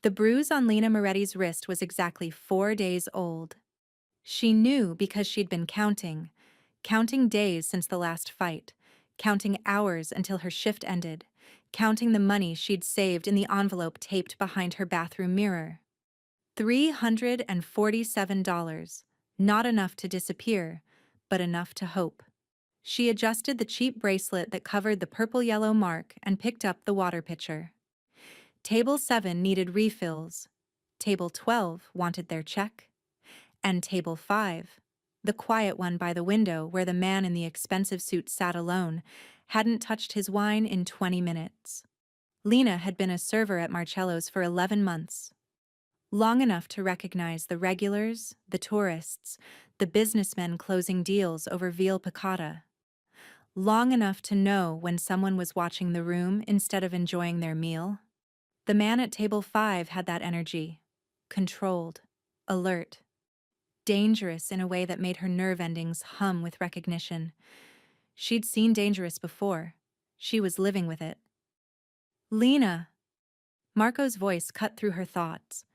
The bruise on Lena Moretti's wrist was exactly 4 days old. She knew because she'd been counting days since the last fight, counting hours until her shift ended, counting the money she'd saved in the envelope taped behind her bathroom mirror. $347. Not enough to disappear, but enough to hope. She adjusted the cheap bracelet that covered the purple-yellow mark and picked up the water pitcher. Table 7 needed refills. Table 12 wanted their check. And Table 5, the quiet one by the window where the man in the expensive suit sat alone, hadn't touched his wine in 20 minutes. Lena had been a server at Marcello's for 11 months. Long enough to recognize the regulars, the tourists, the businessmen closing deals over veal piccata. Long enough to know when someone was watching the room instead of enjoying their meal. The man at Table 5 had that energy. Controlled. Alert. Dangerous in a way that made her nerve endings hum with recognition. She'd seen dangerous before. She was living with it. Lena! Marco's voice cut through her thoughts.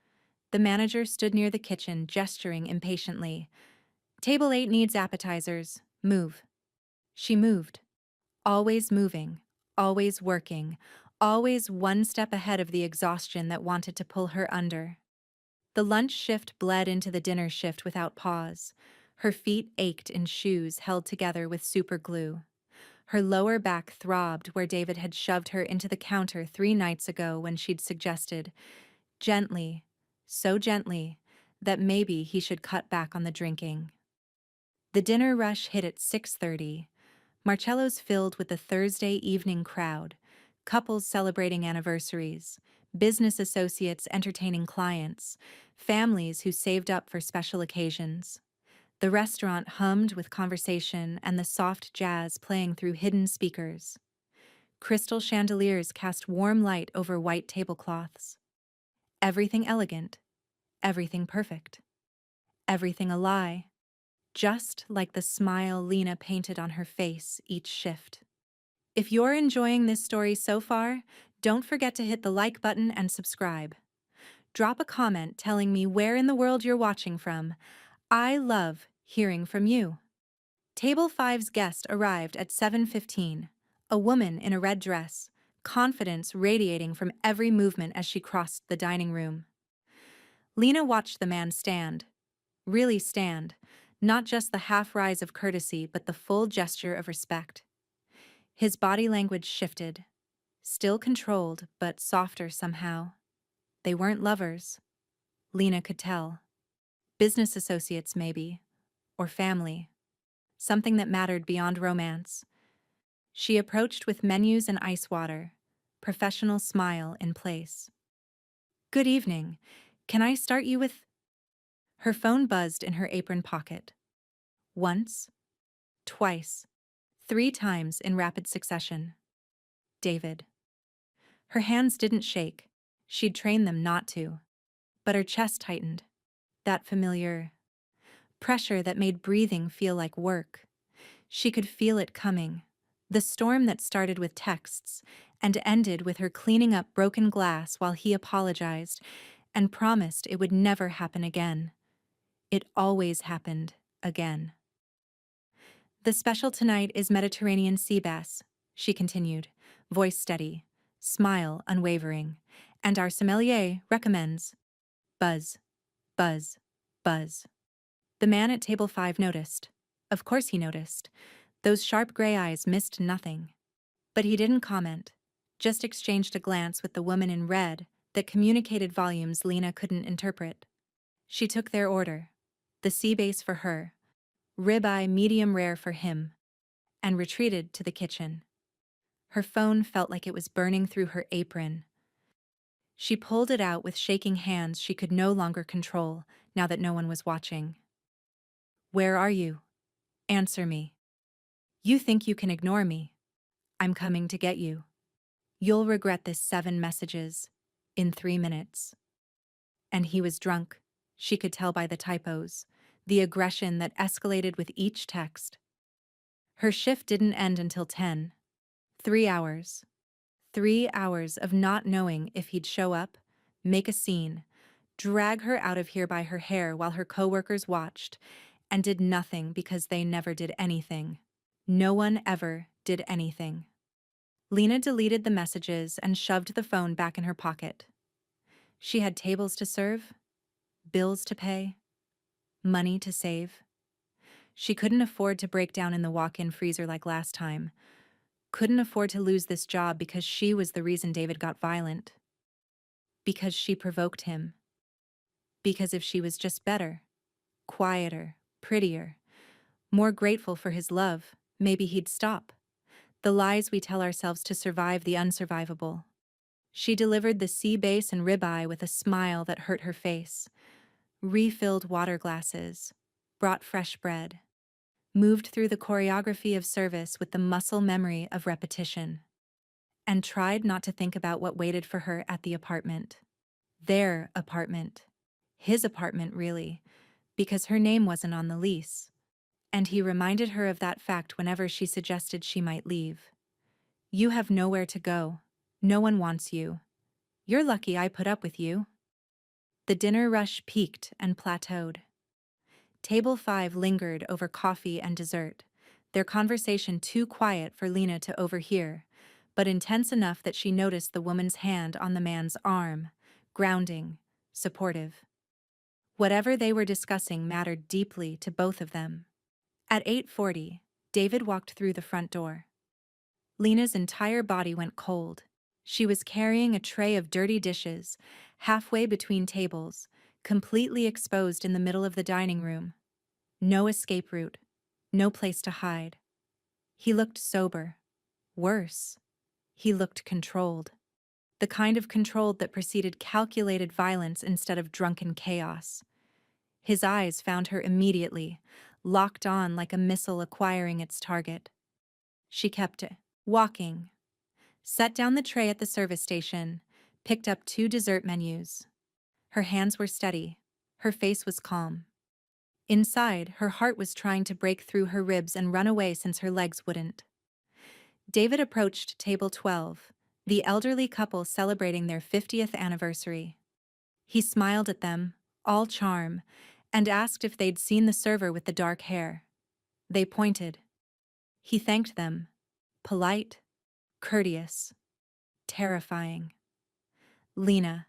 The manager stood near the kitchen, gesturing impatiently. Table 8 needs appetizers. Move. She moved. Always moving. Always working. Always one step ahead of the exhaustion that wanted to pull her under. The lunch shift bled into the dinner shift without pause. Her feet ached in shoes held together with super glue. Her lower back throbbed where David had shoved her into the counter 3 nights ago when she'd suggested, gently, so gently, that maybe he should cut back on the drinking. The dinner rush hit at 6:30. Marcello's filled with the Thursday evening crowd, couples celebrating anniversaries, business associates entertaining clients, families who saved up for special occasions. The restaurant hummed with conversation and the soft jazz playing through hidden speakers. Crystal chandeliers cast warm light over white tablecloths. Everything elegant, everything perfect, everything a lie, just like the smile Lena painted on her face each shift. If you're enjoying this story so far, don't forget to hit the like button and subscribe. Drop a comment telling me where in the world you're watching from. I love hearing from you. Table 5's guest arrived at 7:15, a woman in a red dress, confidence radiating from every movement as she crossed the dining room. Lena watched the man stand. Really stand, not just the half-rise of courtesy but the full gesture of respect. His body language shifted, still controlled but softer somehow. They weren't lovers. Lena could tell. Business associates maybe, or family. Something that mattered beyond romance. She approached with menus and ice water, professional smile in place. Good evening. Can I start you with... Her phone buzzed in her apron pocket. Once, twice, 3 times in rapid succession. David. Her hands didn't shake. She'd trained them not to. But her chest tightened. That familiar pressure that made breathing feel like work. She could feel it coming. The storm that started with texts and ended with her cleaning up broken glass while he apologized and promised it would never happen again. It always happened again. The special tonight is Mediterranean sea bass, she continued, voice steady, smile unwavering, and our sommelier recommends. Buzz, buzz, buzz. The man at table 5 noticed. Of course he noticed. Those sharp gray eyes missed nothing. But he didn't comment, just exchanged a glance with the woman in red that communicated volumes Lena couldn't interpret. She took their order, the sea bass for her, ribeye medium rare for him, and retreated to the kitchen. Her phone felt like it was burning through her apron. She pulled it out with shaking hands she could no longer control now that no one was watching. Where are you? Answer me. You think you can ignore me? I'm coming to get you. You'll regret this 7 messages in 3 minutes. And he was drunk. She could tell by the typos, the aggression that escalated with each text. Her shift didn't end until 10. 3 hours. 3 hours of not knowing if he'd show up, make a scene, drag her out of here by her hair while her coworkers watched, and did nothing because they never did anything. No one ever did anything. Lena deleted the messages and shoved the phone back in her pocket. She had tables to serve, bills to pay, money to save. She couldn't afford to break down in the walk-in freezer like last time. Couldn't afford to lose this job because she was the reason David got violent. Because she provoked him. Because if she was just better, quieter, prettier, more grateful for his love, maybe he'd stop. The lies we tell ourselves to survive the unsurvivable. She delivered the sea bass and ribeye with a smile that hurt her face, refilled water glasses, brought fresh bread, moved through the choreography of service with the muscle memory of repetition, and tried not to think about what waited for her at the apartment. Their apartment. His apartment, really, because her name wasn't on the lease. And he reminded her of that fact whenever she suggested she might leave. You have nowhere to go. No one wants you. You're lucky I put up with you. The dinner rush peaked and plateaued. Table 5 lingered over coffee and dessert, their conversation too quiet for Lena to overhear, but intense enough that she noticed the woman's hand on the man's arm, grounding, supportive. Whatever they were discussing mattered deeply to both of them. At 8:40, David walked through the front door. Lena's entire body went cold. She was carrying a tray of dirty dishes, halfway between tables, completely exposed in the middle of the dining room. No escape route, no place to hide. He looked sober. Worse, he looked controlled. The kind of control that preceded calculated violence instead of drunken chaos. His eyes found her immediately, locked on like a missile acquiring its target. She kept walking, set down the tray at the service station, picked up 2 dessert menus. Her hands were steady, her face was calm. Inside, her heart was trying to break through her ribs and run away since her legs wouldn't. David approached table 12, the elderly couple celebrating their 50th anniversary. He smiled at them, all charm, and asked if they'd seen the server with the dark hair. They pointed. He thanked them, polite, courteous, terrifying. Lena.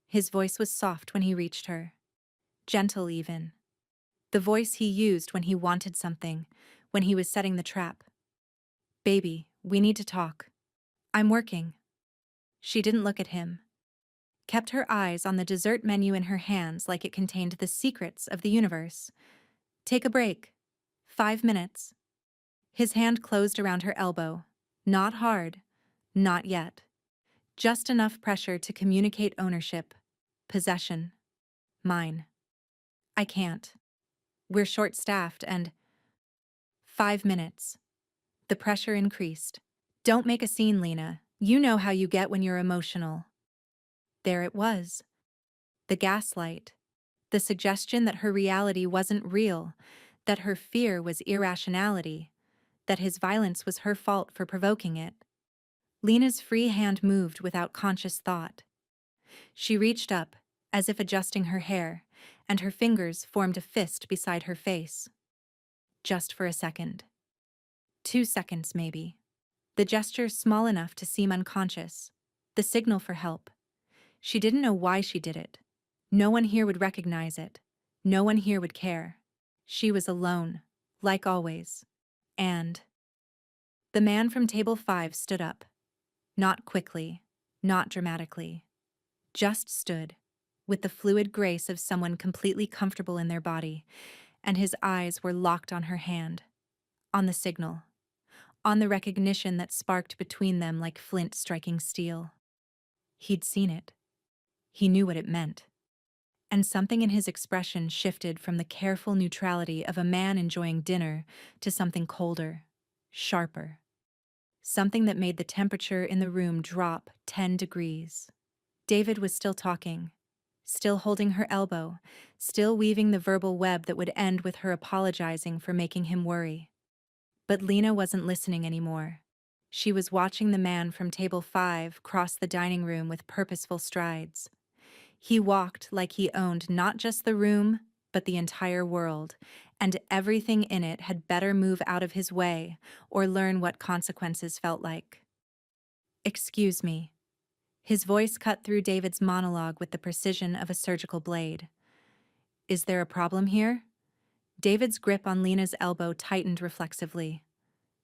His voice was soft when he reached her, gentle even. The voice he used when he wanted something, when he was setting the trap. Baby, we need to talk. I'm working. She didn't look at him. Kept her eyes on the dessert menu in her hands like it contained the secrets of the universe. Take a break. 5 minutes. His hand closed around her elbow. Not hard. Not yet. Just enough pressure to communicate ownership. Possession. Mine. I can't. We're short-staffed and... 5 minutes. The pressure increased. Don't make a scene, Lena. You know how you get when you're emotional. There it was. The gaslight. The suggestion that her reality wasn't real, that her fear was irrationality, that his violence was her fault for provoking it. Lena's free hand moved without conscious thought. She reached up, as if adjusting her hair, and her fingers formed a fist beside her face. Just for a second. 2 seconds, maybe. The gesture small enough to seem unconscious. The signal for help. She didn't know why she did it. No one here would recognize it. No one here would care. She was alone, like always. And... The man from table 5 stood up. Not quickly, not dramatically. Just stood, with the fluid grace of someone completely comfortable in their body, and his eyes were locked on her hand. On the signal. On the recognition that sparked between them like flint striking steel. He'd seen it. He knew what it meant. And something in his expression shifted from the careful neutrality of a man enjoying dinner to something colder, sharper. Something that made the temperature in the room drop 10 degrees. David was still talking, still holding her elbow, still weaving the verbal web that would end with her apologizing for making him worry. But Lena wasn't listening anymore. She was watching the man from table 5 cross the dining room with purposeful strides. He walked like he owned not just the room, but the entire world, and everything in it had better move out of his way or learn what consequences felt like. "Excuse me." His voice cut through David's monologue with the precision of a surgical blade. "Is there a problem here?" David's grip on Lena's elbow tightened reflexively.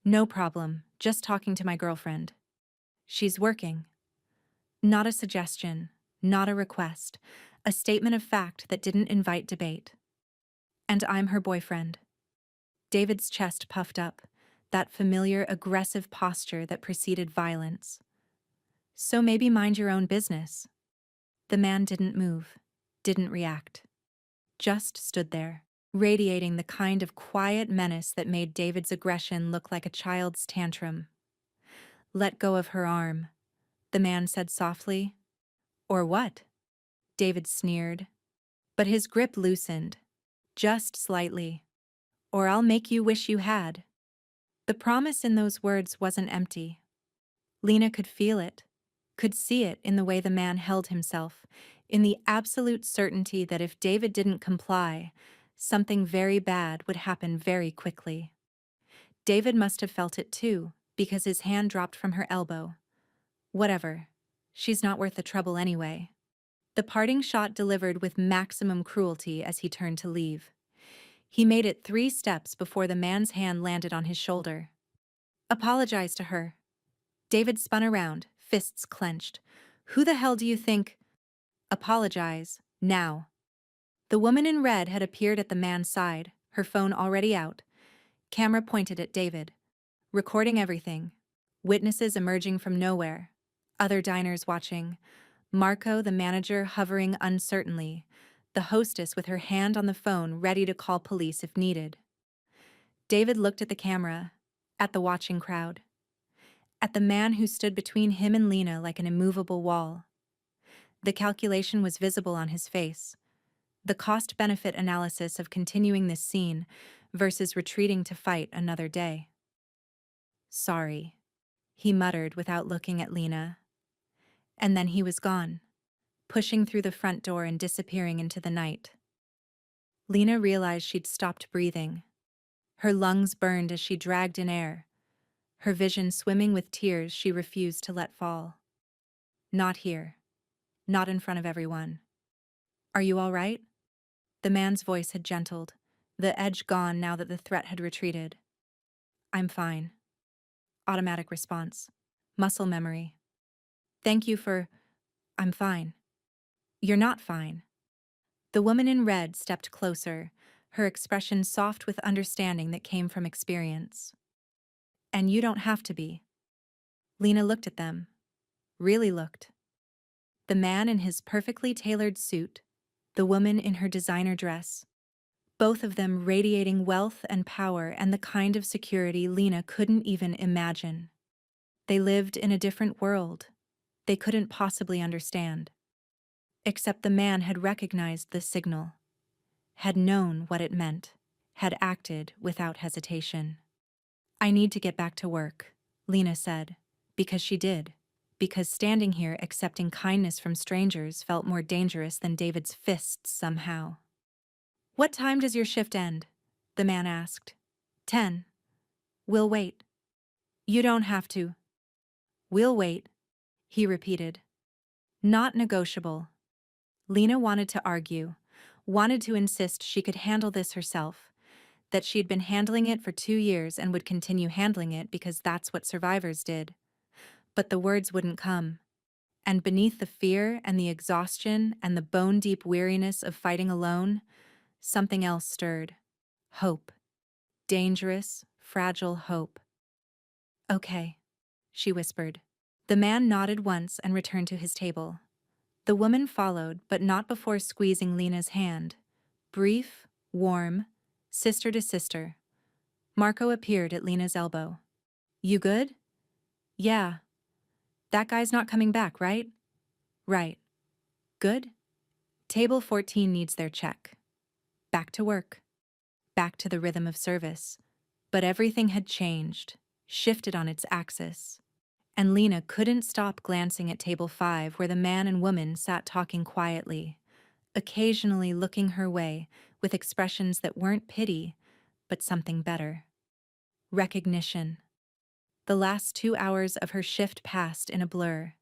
"No problem, just talking to my girlfriend." "She's working." Not a suggestion, not a request, a statement of fact that didn't invite debate. "And I'm her boyfriend." David's chest puffed up, that familiar aggressive posture that preceded violence. "So maybe mind your own business." The man didn't move, didn't react, just stood there, radiating the kind of quiet menace that made David's aggression look like a child's tantrum. "Let go of her arm," the man said softly. "Or what?" David sneered. But his grip loosened, just slightly. "Or I'll make you wish you had." The promise in those words wasn't empty. Lena could feel it, could see it in the way the man held himself, in the absolute certainty that if David didn't comply, something very bad would happen very quickly. David must have felt it too, because his hand dropped from her elbow. Whatever. She's not worth the trouble anyway. The parting shot delivered with maximum cruelty as he turned to leave. He made it 3 steps before the man's hand landed on his shoulder. "Apologize to her." David spun around, fists clenched. "Who the hell do you think—" "Apologize, now." The woman in red had appeared at the man's side, her phone already out. Camera pointed at David. Recording everything. Witnesses emerging from nowhere. Other diners watching. Marco, the manager, hovering uncertainly. The hostess with her hand on the phone ready to call police if needed. David looked at the camera, at the watching crowd, at the man who stood between him and Lena like an immovable wall. The calculation was visible on his face. The cost-benefit analysis of continuing this scene versus retreating to fight another day. "Sorry," he muttered without looking at Lena. And then he was gone, pushing through the front door and disappearing into the night. Lena realized she'd stopped breathing. Her lungs burned as she dragged in air, her vision swimming with tears she refused to let fall. "Not here. Not in front of everyone." "Are you all right?" The man's voice had gentled, the edge gone now that the threat had retreated. "I'm fine." Automatic response. Muscle memory. "Thank you for—" "I'm fine." "You're not fine." The woman in red stepped closer, her expression soft with understanding that came from experience. "And you don't have to be." Lena looked at them. Really looked. The man in his perfectly tailored suit, the woman in her designer dress. Both of them radiating wealth and power and the kind of security Lena couldn't even imagine. They lived in a different world. They couldn't possibly understand. Except the man had recognized the signal, had known what it meant, had acted without hesitation. "I need to get back to work," Lena said, because she did, because standing here accepting kindness from strangers felt more dangerous than David's fists somehow. "What time does your shift end?" the man asked. 10. "We'll wait." "You don't have to." "We'll wait," he repeated. Not negotiable. Lena wanted to argue, wanted to insist she could handle this herself, that she'd been handling it for 2 years and would continue handling it because that's what survivors did. But the words wouldn't come. And beneath the fear and the exhaustion and the bone-deep weariness of fighting alone, something else stirred. Hope. Dangerous, fragile hope. "Okay," she whispered. The man nodded once and returned to his table. The woman followed, but not before squeezing Lena's hand. Brief, warm, sister to sister. Marco appeared at Lena's elbow. "You good?" "Yeah." "That guy's not coming back, right?" "Right." "Good?" "Table 14 needs their check." Back to work. Back to the rhythm of service. But everything had changed, shifted on its axis. And Lena couldn't stop glancing at table 5 where the man and woman sat talking quietly, occasionally looking her way with expressions that weren't pity, but something better. Recognition. The last 2 hours of her shift passed in a blur.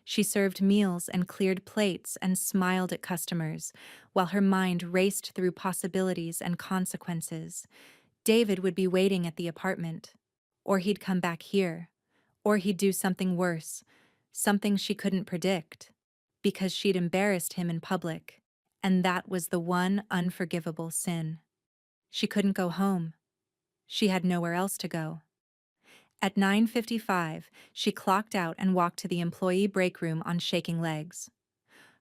She served meals and cleared plates and smiled at customers, while her mind raced through possibilities and consequences. David would be waiting at the apartment. Or he'd come back here. Or he'd do something worse, something she couldn't predict, because she'd embarrassed him in public. And that was the one unforgivable sin. She couldn't go home. She had nowhere else to go. At 9:55, she clocked out and walked to the employee break room on shaking legs.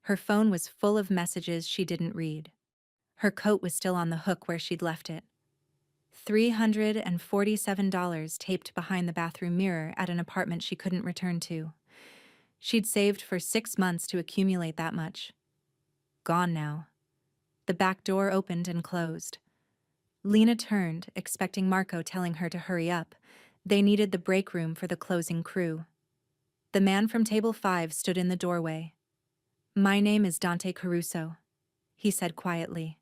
Her phone was full of messages she didn't read. Her coat was still on the hook where she'd left it. $347 taped behind the bathroom mirror at an apartment she couldn't return to. She'd saved for 6 months to accumulate that much. Gone now. The back door opened and closed. Lena turned, expecting Marco telling her to hurry up. They needed the break room for the closing crew. The man from table 5 stood in the doorway. "My name is Dante Caruso," he said quietly,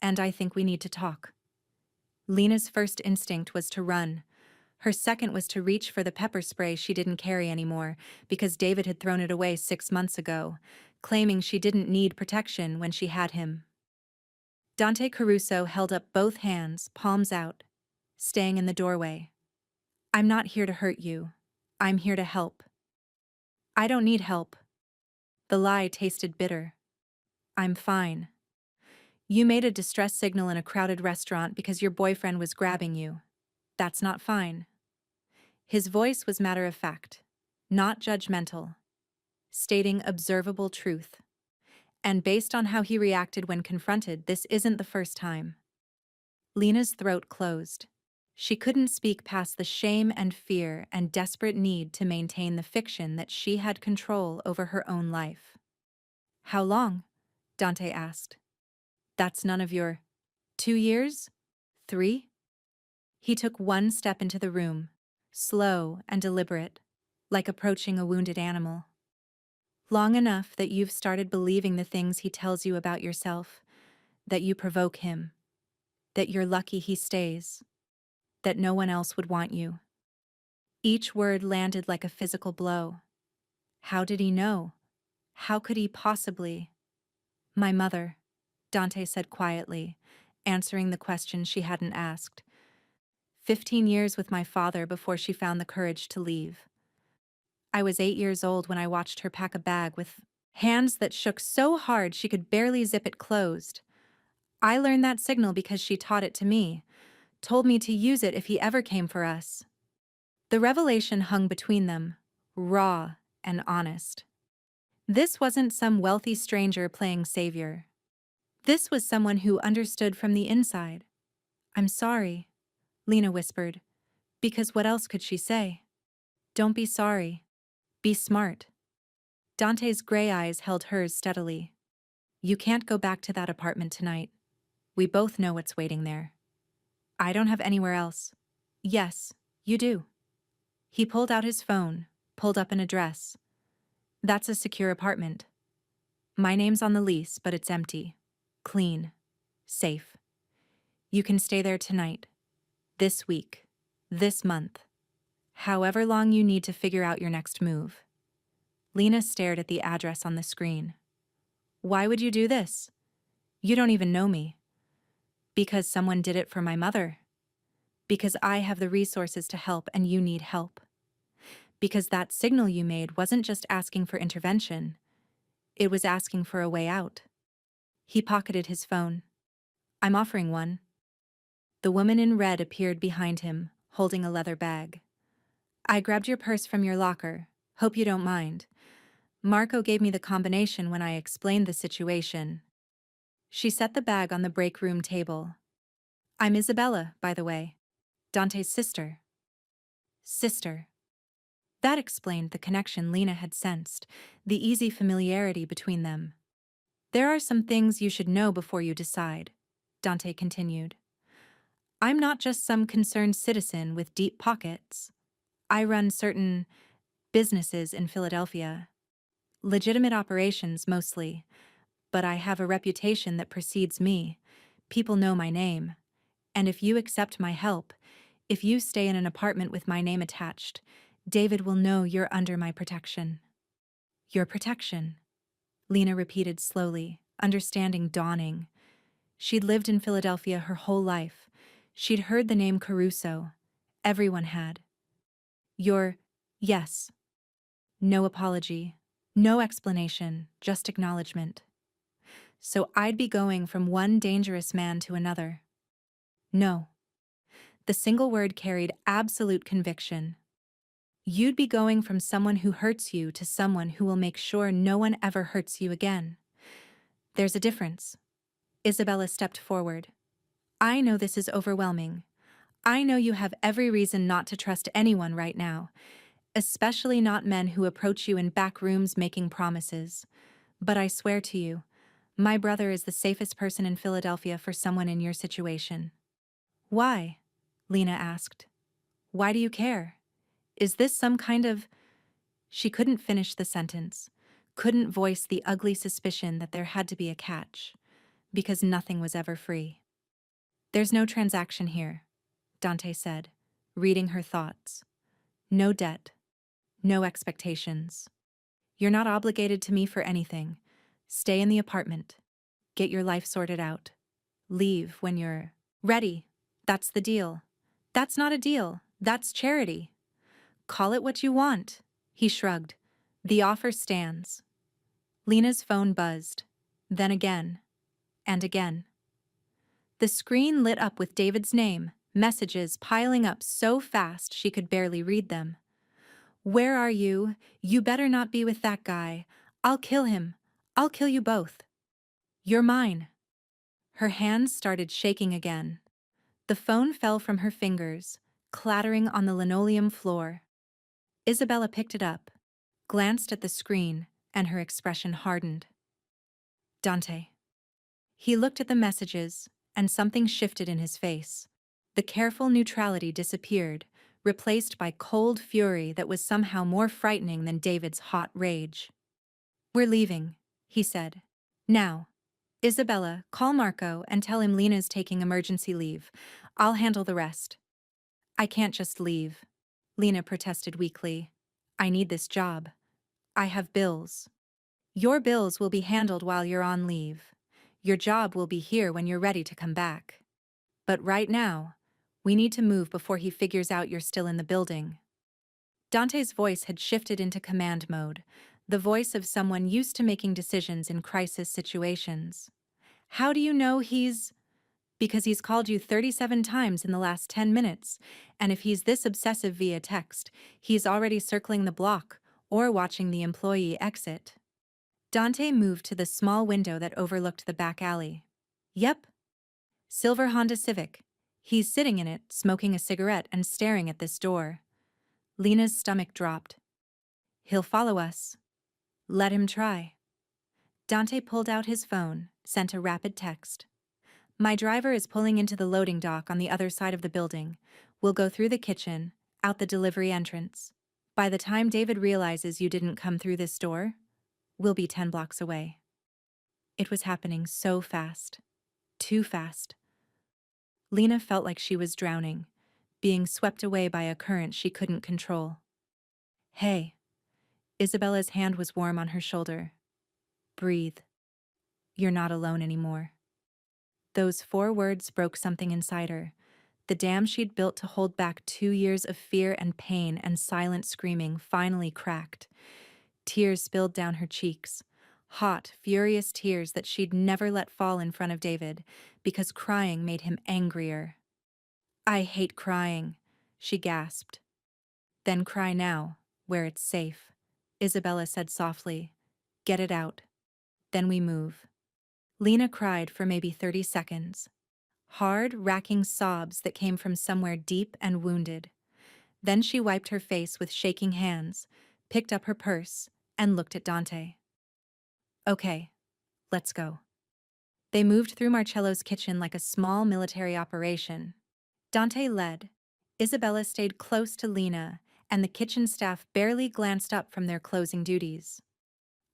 "and I think we need to talk." Lena's first instinct was to run. Her second was to reach for the pepper spray she didn't carry anymore because David had thrown it away 6 months ago, claiming she didn't need protection when she had him. Dante Caruso held up both hands, palms out, staying in the doorway. "I'm not here to hurt you. I'm here to help." "I don't need help." The lie tasted bitter. "I'm fine. You made a distress signal in a crowded restaurant because your boyfriend was grabbing you. That's not fine." His voice was matter of fact, not judgmental, stating observable truth. And based on how he reacted when confronted, this isn't the first time. Lena's throat closed. She couldn't speak past the shame and fear and desperate need to maintain the fiction that she had control over her own life. "How long?" Dante asked. "That's none of your 2 years? 3?" He took one step into the room, slow and deliberate, like approaching a wounded animal. "Long enough that you've started believing the things he tells you about yourself, that you provoke him, that you're lucky he stays, that no one else would want you." Each word landed like a physical blow. How did he know? How could he possibly? "My mother," Dante said quietly, answering the question she hadn't asked. 15 years with my father before she found the courage to leave. I was 8 years old when I watched her pack a bag with hands that shook so hard she could barely zip it closed. I learned that signal because she taught it to me, told me to use it if he ever came for us. The revelation hung between them, raw and honest. This wasn't some wealthy stranger playing savior. This was someone who understood from the inside. "I'm sorry," Lena whispered, because what else could she say? "Don't be sorry. Be smart." Dante's gray eyes held hers steadily. "You can't go back to that apartment tonight. We both know what's waiting there. I don't have anywhere else." "Yes, you do." He pulled out his phone, pulled up an address. "That's a secure apartment. My name's on the lease, but it's empty. Clean. Safe. You can stay there tonight. This week. This month. However long you need to figure out your next move." Lena stared at the address on the screen. "Why would you do this? You don't even know me." "Because someone did it for my mother. Because I have the resources to help and you need help. Because that signal you made wasn't just asking for intervention. It was asking for a way out." He pocketed his phone. "I'm offering one." The woman in red appeared behind him, holding a leather bag. "I grabbed your purse from your locker. Hope you don't mind. Marco gave me the combination when I explained the situation." She set the bag on the break room table. "I'm Isabella, by the way. Dante's sister." Sister. That explained the connection Lena had sensed, the easy familiarity between them. "There are some things you should know before you decide," Dante continued. "I'm not just some concerned citizen with deep pockets. I run certain businesses in Philadelphia. Legitimate operations, mostly. But I have a reputation that precedes me. People know my name. And if you accept my help, if you stay in an apartment with my name attached, David will know you're under my protection. Your protection, Lena repeated slowly, understanding dawning. She'd lived in Philadelphia her whole life. She'd heard the name Caruso. Everyone had. Your, yes. No apology. No explanation, just acknowledgement. So I'd be going from one dangerous man to another. No. The single word carried absolute conviction. You'd be going from someone who hurts you to someone who will make sure no one ever hurts you again. There's a difference. Isabella stepped forward. I know this is overwhelming. I know you have every reason not to trust anyone right now, especially not men who approach you in back rooms making promises. But I swear to you, my brother is the safest person in Philadelphia for someone in your situation. Why? Lena asked. Why do you care? Is this some kind of... She couldn't finish the sentence, couldn't voice the ugly suspicion that there had to be a catch, because nothing was ever free. There's no transaction here, Dante said, reading her thoughts. No debt. No expectations. You're not obligated to me for anything. Stay in the apartment. Get your life sorted out. Leave when you're ready. That's the deal. That's not a deal. That's charity. Call it what you want. He shrugged. The offer stands. Lena's phone buzzed. Then again. And again. The screen lit up with David's name, messages piling up so fast she could barely read them. Where are you? You better not be with that guy. I'll kill him. I'll kill you both. You're mine. Her hands started shaking again. The phone fell from her fingers, clattering on the linoleum floor. Isabella picked it up, glanced at the screen, and her expression hardened. Dante. He looked at the messages, and something shifted in his face. The careful neutrality disappeared, replaced by cold fury that was somehow more frightening than David's hot rage. We're leaving, he said. Now. Isabella, call Marco and tell him Lena's taking emergency leave. I'll handle the rest. I can't just leave, Lena protested weakly. I need this job. I have bills. Your bills will be handled while you're on leave. Your job will be here when you're ready to come back. But right now, we need to move before he figures out you're still in the building. Dante's voice had shifted into command mode, the voice of someone used to making decisions in crisis situations. How do you know he's... Because he's called you 37 times in the last 10 minutes, and if he's this obsessive via text, he's already circling the block or watching the employee exit. Dante moved to the small window that overlooked the back alley. Yep. Silver Honda Civic. He's sitting in it, smoking a cigarette and staring at this door. Lena's stomach dropped. He'll follow us. Let him try. Dante pulled out his phone, sent a rapid text. My driver is pulling into the loading dock on the other side of the building. We'll go through the kitchen, out the delivery entrance. By the time David realizes you didn't come through this door, we'll be 10 blocks away. It was happening so fast. Too fast. Lena felt like she was drowning, being swept away by a current she couldn't control. Hey. Isabella's hand was warm on her shoulder. Breathe. You're not alone anymore. Those 4 words broke something inside her. The dam she'd built to hold back 2 years of fear and pain and silent screaming finally cracked. Tears spilled down her cheeks. Hot, furious tears that she'd never let fall in front of David, because crying made him angrier. I hate crying, she gasped. Then cry now, where it's safe, Isabella said softly. Get it out. Then we move. Lena cried for maybe 30 seconds. Hard, racking sobs that came from somewhere deep and wounded. Then she wiped her face with shaking hands, picked up her purse, and looked at Dante. Okay, let's go. They moved through Marcello's kitchen like a small military operation. Dante led. Isabella stayed close to Lena, and the kitchen staff barely glanced up from their closing duties.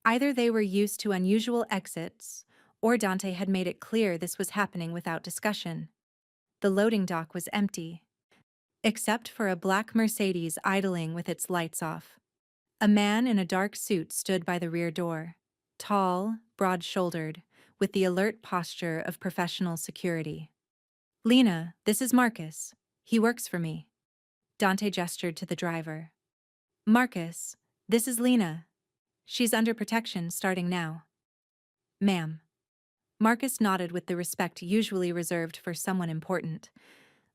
Either they were used to unusual exits, or Dante had made it clear this was happening without discussion. The loading dock was empty, except for a black Mercedes idling with its lights off. A man in a dark suit stood by the rear door, tall, broad-shouldered, with the alert posture of professional security. "Lena, this is Marcus. He works for me." Dante gestured to the driver. "Marcus, this is Lena. She's under protection starting now." "Ma'am." Marcus nodded with the respect usually reserved for someone important.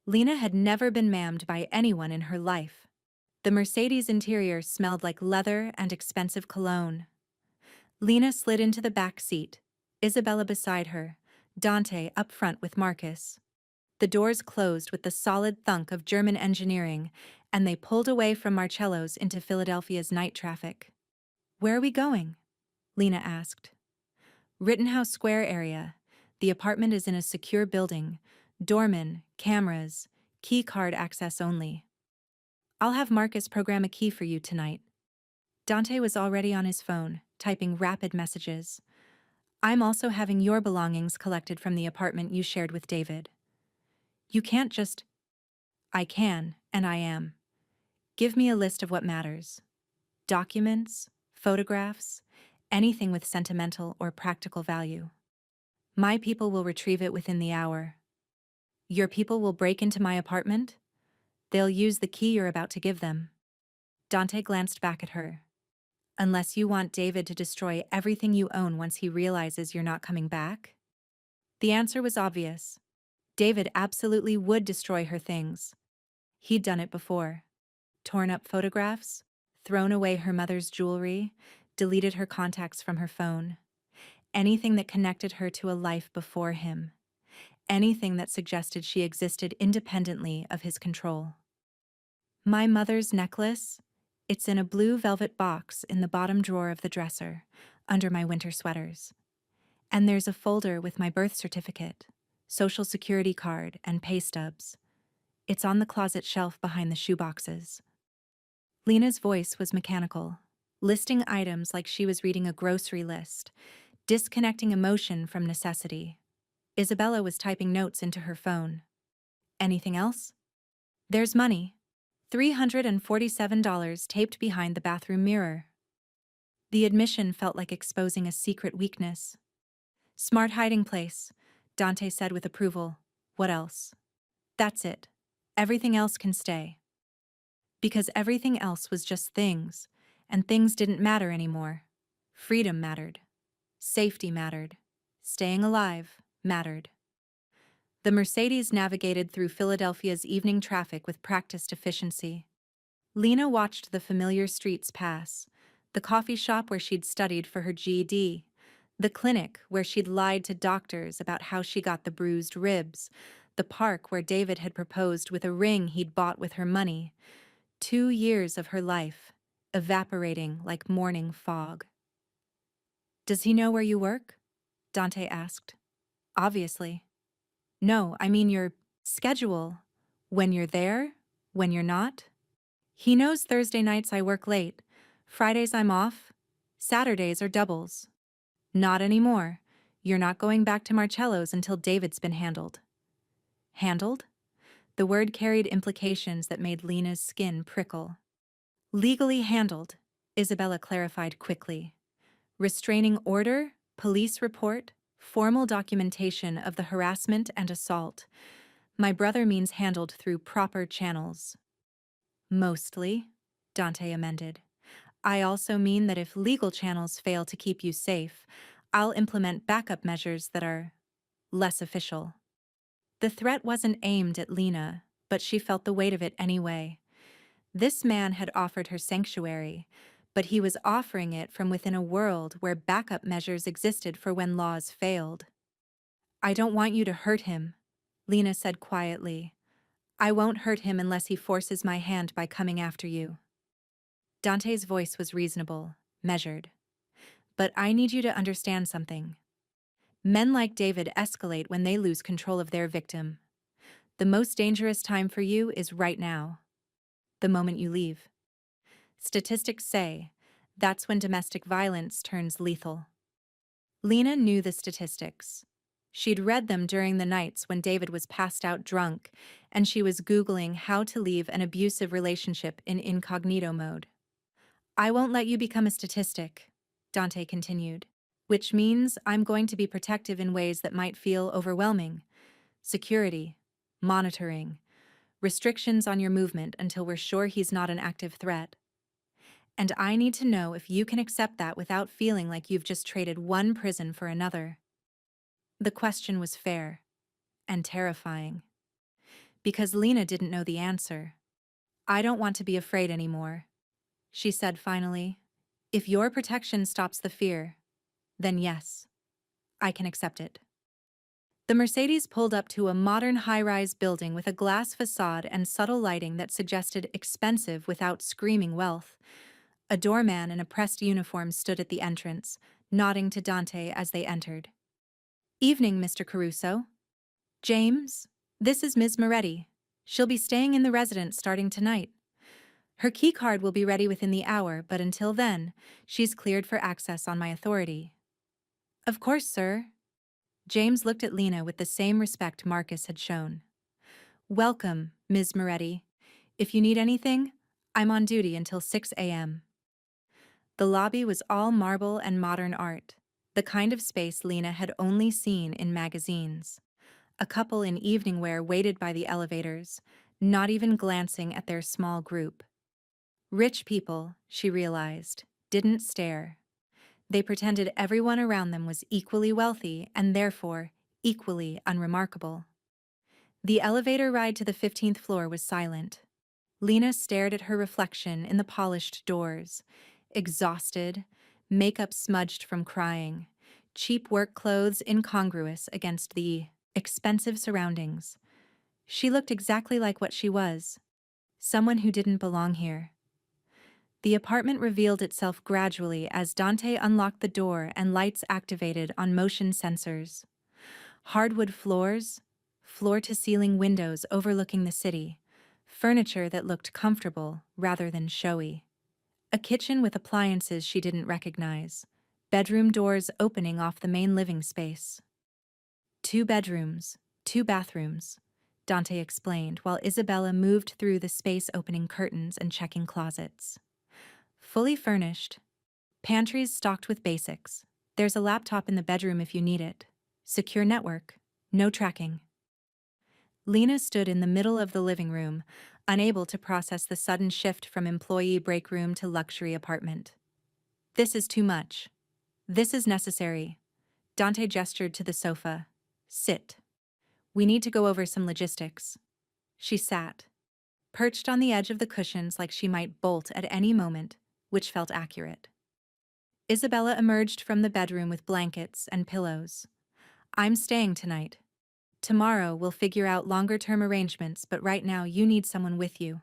Lena had never been ma'amed by anyone in her life. The Mercedes interior smelled like leather and expensive cologne. Lena slid into the back seat, Isabella beside her, Dante up front with Marcus. The doors closed with the solid thunk of German engineering, and they pulled away from Marcello's into Philadelphia's night traffic. "Where are we going?" Lena asked. "Rittenhouse Square area. The apartment is in a secure building. Doorman, cameras, key card access only. I'll have Marcus program a key for you tonight." Dante was already on his phone, typing rapid messages. "I'm also having your belongings collected from the apartment you shared with David." "You can't just—" "I can, and I am. Give me a list of what matters. Documents, photographs, anything with sentimental or practical value. My people will retrieve it within the hour." "Your people will break into my apartment? They'll use the key you're about to give them." Dante glanced back at her. "Unless you want David to destroy everything you own once he realizes you're not coming back?" The answer was obvious. David absolutely would destroy her things. He'd done it before. Torn up photographs, thrown away her mother's jewelry, deleted her contacts from her phone. Anything that connected her to a life before him. Anything that suggested she existed independently of his control. "My mother's necklace? It's in a blue velvet box in the bottom drawer of the dresser, under my winter sweaters. And there's a folder with my birth certificate, social security card, and pay stubs. It's on the closet shelf behind the shoeboxes." Lena's voice was mechanical, listing items like she was reading a grocery list, disconnecting emotion from necessity. Isabella was typing notes into her phone. "Anything else?" "There's money. $347 taped behind the bathroom mirror." The admission felt like exposing a secret weakness. "Smart hiding place," Dante said with approval. "What else?" "That's it. Everything else can stay." Because everything else was just things, and things didn't matter anymore. Freedom mattered. Safety mattered. Staying alive mattered. The Mercedes navigated through Philadelphia's evening traffic with practiced efficiency. Lena watched the familiar streets pass, the coffee shop where she'd studied for her GED, the clinic where she'd lied to doctors about how she got the bruised ribs, the park where David had proposed with a ring he'd bought with her money. 2 years of her life, evaporating like morning fog. "Does he know where you work?" Dante asked. "Obviously." "No, I mean your schedule. When you're there, when you're not." "He knows Thursday nights I work late. Fridays I'm off. Saturdays are doubles." "Not anymore. You're not going back to Marcello's until David's been handled." "Handled?" The word carried implications that made Lena's skin prickle. "Legally handled," Isabella clarified quickly. "Restraining order, police report, formal documentation of the harassment and assault. My brother means handled through proper channels." "Mostly," Dante amended. "I also mean that if legal channels fail to keep you safe, I'll implement backup measures that are less official." The threat wasn't aimed at Lena, but she felt the weight of it anyway. This man had offered her sanctuary, but he was offering it from within a world where backup measures existed for when laws failed. "I don't want you to hurt him," Lena said quietly. "I won't hurt him unless he forces my hand by coming after you." Dante's voice was reasonable, measured. "But I need you to understand something. Men like David escalate when they lose control of their victim. The most dangerous time for you is right now. The moment you leave." Statistics say that's when domestic violence turns lethal. Lena knew the statistics. She'd read them during the nights when David was passed out drunk, and she was Googling how to leave an abusive relationship in incognito mode. I won't let you become a statistic, Dante continued, which means I'm going to be protective in ways that might feel overwhelming. Security, monitoring, restrictions on your movement until we're sure he's not an active threat. And I need to know if you can accept that without feeling like you've just traded one prison for another. The question was fair and terrifying. Because Lena didn't know the answer. I don't want to be afraid anymore, she said finally. If your protection stops the fear, then yes, I can accept it. The Mercedes pulled up to a modern high-rise building with a glass facade and subtle lighting that suggested expensive without screaming wealth. A doorman in a pressed uniform stood at the entrance, nodding to Dante as they entered. Evening, Mr. Caruso. James, this is Ms. Moretti. She'll be staying in the residence starting tonight. Her key card will be ready within the hour, but until then, she's cleared for access on my authority. Of course, sir. James looked at Lena with the same respect Marcus had shown. Welcome, Ms. Moretti. If you need anything, I'm on duty until 6 a.m. The lobby was all marble and modern art, the kind of space Lena had only seen in magazines. A couple in evening wear waited by the elevators, not even glancing at their small group. Rich people, she realized, didn't stare. They pretended everyone around them was equally wealthy and therefore equally unremarkable. The elevator ride to the 15th floor was silent. Lena stared at her reflection in the polished doors, exhausted, makeup smudged from crying, cheap work clothes incongruous against the expensive surroundings. She looked exactly like what she was, someone who didn't belong here. The apartment revealed itself gradually as Dante unlocked the door and lights activated on motion sensors. Hardwood floors, floor-to-ceiling windows overlooking the city, furniture that looked comfortable rather than showy. A kitchen with appliances she didn't recognize, bedroom doors opening off the main living space. 2 bedrooms, 2 bathrooms, Dante explained while Isabella moved through the space-opening curtains and checking closets. Fully furnished. Pantries stocked with basics. There's a laptop in the bedroom if you need it. Secure network. No tracking. Lena stood in the middle of the living room, unable to process the sudden shift from employee break room to luxury apartment. This is too much. This is necessary. Dante gestured to the sofa. Sit. We need to go over some logistics. She sat, perched on the edge of the cushions like she might bolt at any moment, which felt accurate. Isabella emerged from the bedroom with blankets and pillows. I'm staying tonight. Tomorrow we'll figure out longer-term arrangements, but right now you need someone with you.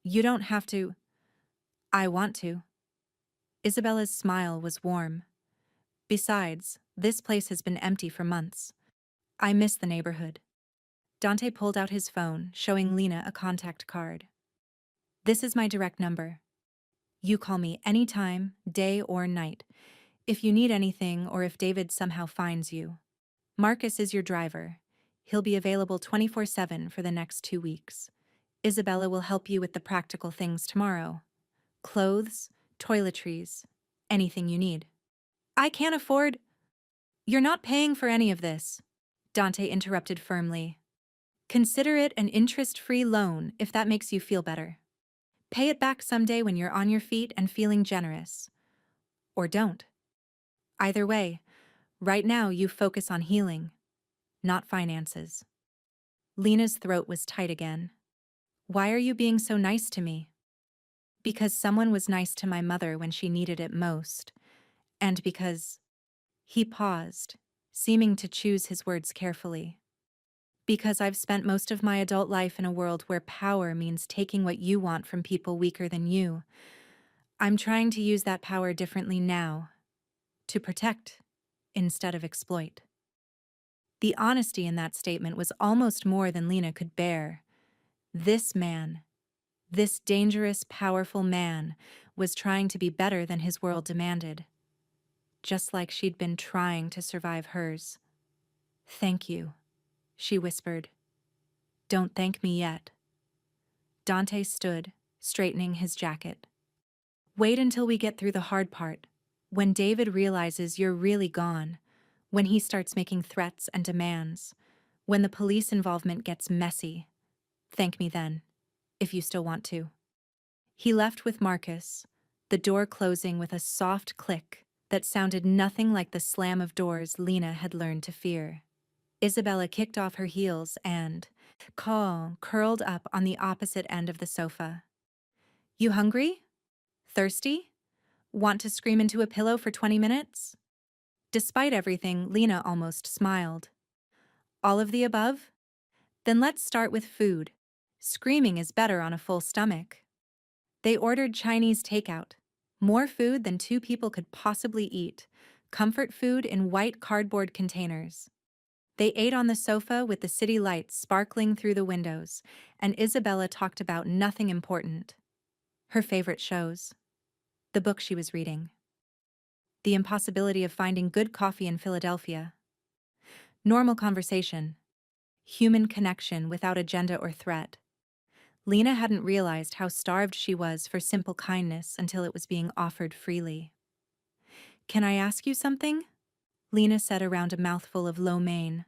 You don't have to. I want to. Isabella's smile was warm. Besides, this place has been empty for months. I miss the neighborhood. Dante pulled out his phone, showing Lena a contact card. This is my direct number. You call me anytime, day or night, if you need anything or if David somehow finds you. Marcus is your driver. He'll be available 24/7 for the next 2 weeks. Isabella will help you with the practical things tomorrow. Clothes, toiletries, anything you need. I can't afford. You're not paying for any of this, Dante interrupted firmly. Consider it an interest-free loan if that makes you feel better. Pay it back someday when you're on your feet and feeling generous. Or don't. Either way, right now you focus on healing, not finances. Lena's throat was tight again. Why are you being so nice to me? Because someone was nice to my mother when she needed it most. And because... He paused, seeming to choose his words carefully. Because I've spent most of my adult life in a world where power means taking what you want from people weaker than you. I'm trying to use that power differently now. To protect, instead of exploit. The honesty in that statement was almost more than Lena could bear. This man, This dangerous, powerful man was trying to be better than his world demanded, just like she'd been trying to survive hers. "Thank you," she whispered. "Don't thank me yet." Dante stood, straightening his jacket. "Wait until we get through the hard part. When David realizes you're really gone, when he starts making threats and demands, when the police involvement gets messy, thank me then, if you still want to." He left with Marcus, the door closing with a soft click that sounded nothing like the slam of doors Lena had learned to fear. Isabella kicked off her heels and, curled up on the opposite end of the sofa. "You hungry? Thirsty? Want to scream into a pillow for 20 minutes? Despite everything, Lena almost smiled. "All of the above? Then let's start with food. Screaming is better on a full stomach." They ordered Chinese takeout, more food than two people could possibly eat, comfort food in white cardboard containers. They ate on the sofa with the city lights sparkling through the windows, and Isabella talked about nothing important. Her favorite shows, the book she was reading, the impossibility of finding good coffee in Philadelphia. Normal conversation, human connection without agenda or threat. Lena hadn't realized how starved she was for simple kindness until it was being offered freely. "Can I ask you something?" Lena said around a mouthful of lo mein.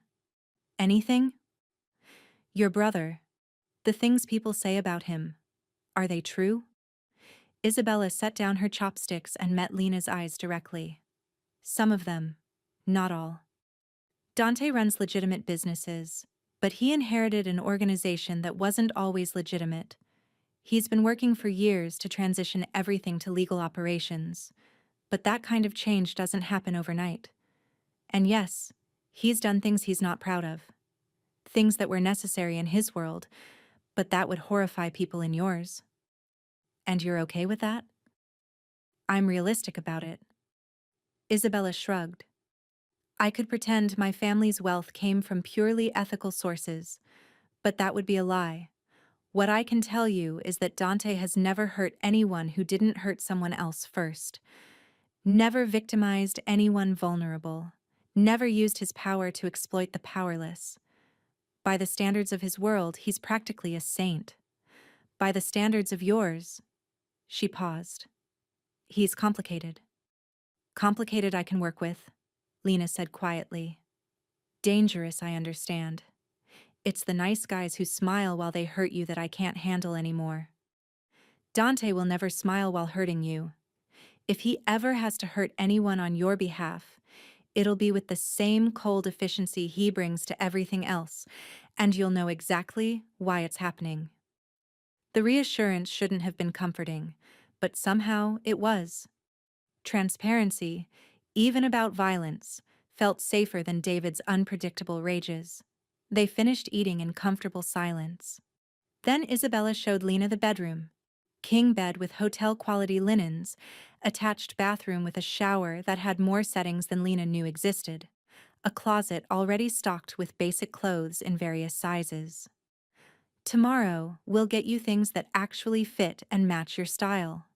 "Anything?" "Your brother. The things people say about him. Are they true?" Isabella set down her chopsticks and met Lena's eyes directly. "Some of them. Not all. Dante runs legitimate businesses, but he inherited an organization that wasn't always legitimate. He's been working for years to transition everything to legal operations, but that kind of change doesn't happen overnight. And yes, he's done things he's not proud of. Things that were necessary in his world, but that would horrify people in yours. And you're okay with that?" "I'm realistic about it." Isabella shrugged. "I could pretend my family's wealth came from purely ethical sources, but that would be a lie. What I can tell you is that Dante has never hurt anyone who didn't hurt someone else first. Never victimized anyone vulnerable. Never used his power to exploit the powerless. By the standards of his world, he's practically a saint. By the standards of yours..." She paused. "He's complicated." "Complicated I can work with," Lena said quietly. "Dangerous, I understand. It's the nice guys who smile while they hurt you that I can't handle anymore. Dante will never smile while hurting you. If he ever has to hurt anyone on your behalf, it'll be with the same cold efficiency he brings to everything else, and you'll know exactly why it's happening." The reassurance shouldn't have been comforting, but somehow it was. Transparency, even about violence, felt safer than David's unpredictable rages. They finished eating in comfortable silence. Then Isabella showed Lena the bedroom. King bed with hotel-quality linens, attached bathroom with a shower that had more settings than Lena knew existed, a closet already stocked with basic clothes in various sizes. "Tomorrow, we'll get you things that actually fit and match your style,"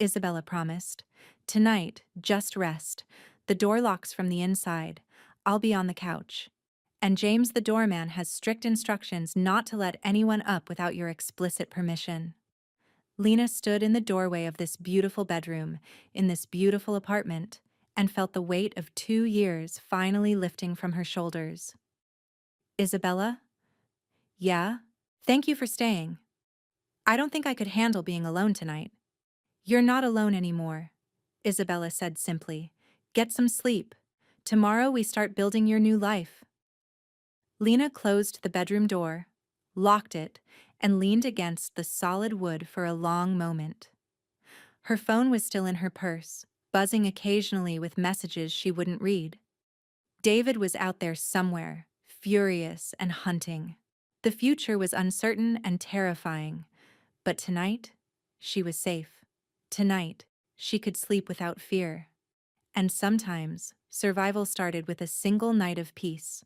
Isabella promised. "Tonight, just rest. The door locks from the inside. I'll be on the couch. And James the doorman has strict instructions not to let anyone up without your explicit permission." Lena stood in the doorway of this beautiful bedroom, in this beautiful apartment, and felt the weight of 2 years finally lifting from her shoulders. "Isabella?" "Yeah? Thank you for staying. I don't think I could handle being alone tonight." "You're not alone anymore," Isabella said simply. "Get some sleep. Tomorrow we start building your new life." Lena closed the bedroom door, locked it, and leaned against the solid wood for a long moment. Her phone was still in her purse, buzzing occasionally with messages she wouldn't read. David was out there somewhere, furious and hunting. The future was uncertain and terrifying, but tonight, she was safe. Tonight, she could sleep without fear. And sometimes, survival started with a single night of peace.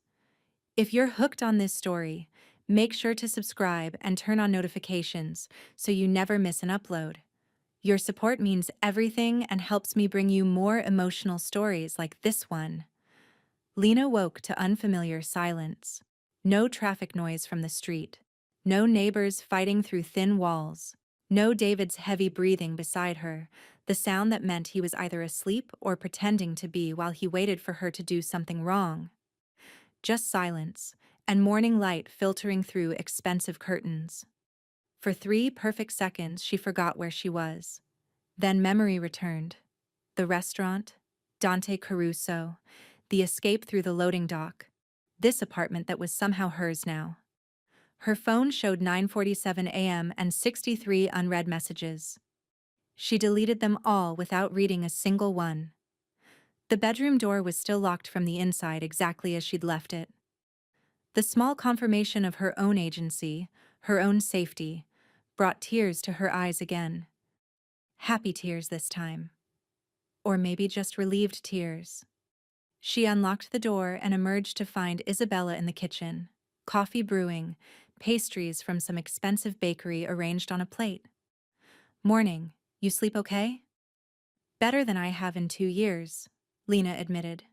If you're hooked on this story, Make sure to subscribe and turn on notifications so you never miss an upload. Your support means everything and helps me bring you more emotional stories like this one. Lena woke to unfamiliar silence. No traffic noise from the street. No neighbors fighting through thin walls. No David's heavy breathing beside her, the sound that meant he was either asleep or pretending to be while he waited for her to do something wrong. Just silence, and morning light filtering through expensive curtains. For 3 perfect seconds, she forgot where she was. Then memory returned. The restaurant, Dante Caruso, the escape through the loading dock, this apartment that was somehow hers now. Her phone showed 9:47 a.m. and 63 unread messages. She deleted them all without reading a single one. The bedroom door was still locked from the inside exactly as she'd left it. The small confirmation of her own agency, her own safety, brought tears to her eyes again. Happy tears this time. Or maybe just relieved tears. She unlocked the door and emerged to find Isabella in the kitchen, coffee brewing, pastries from some expensive bakery arranged on a plate. "Morning, you sleep okay?" "Better than I have in 2 years," Lena admitted.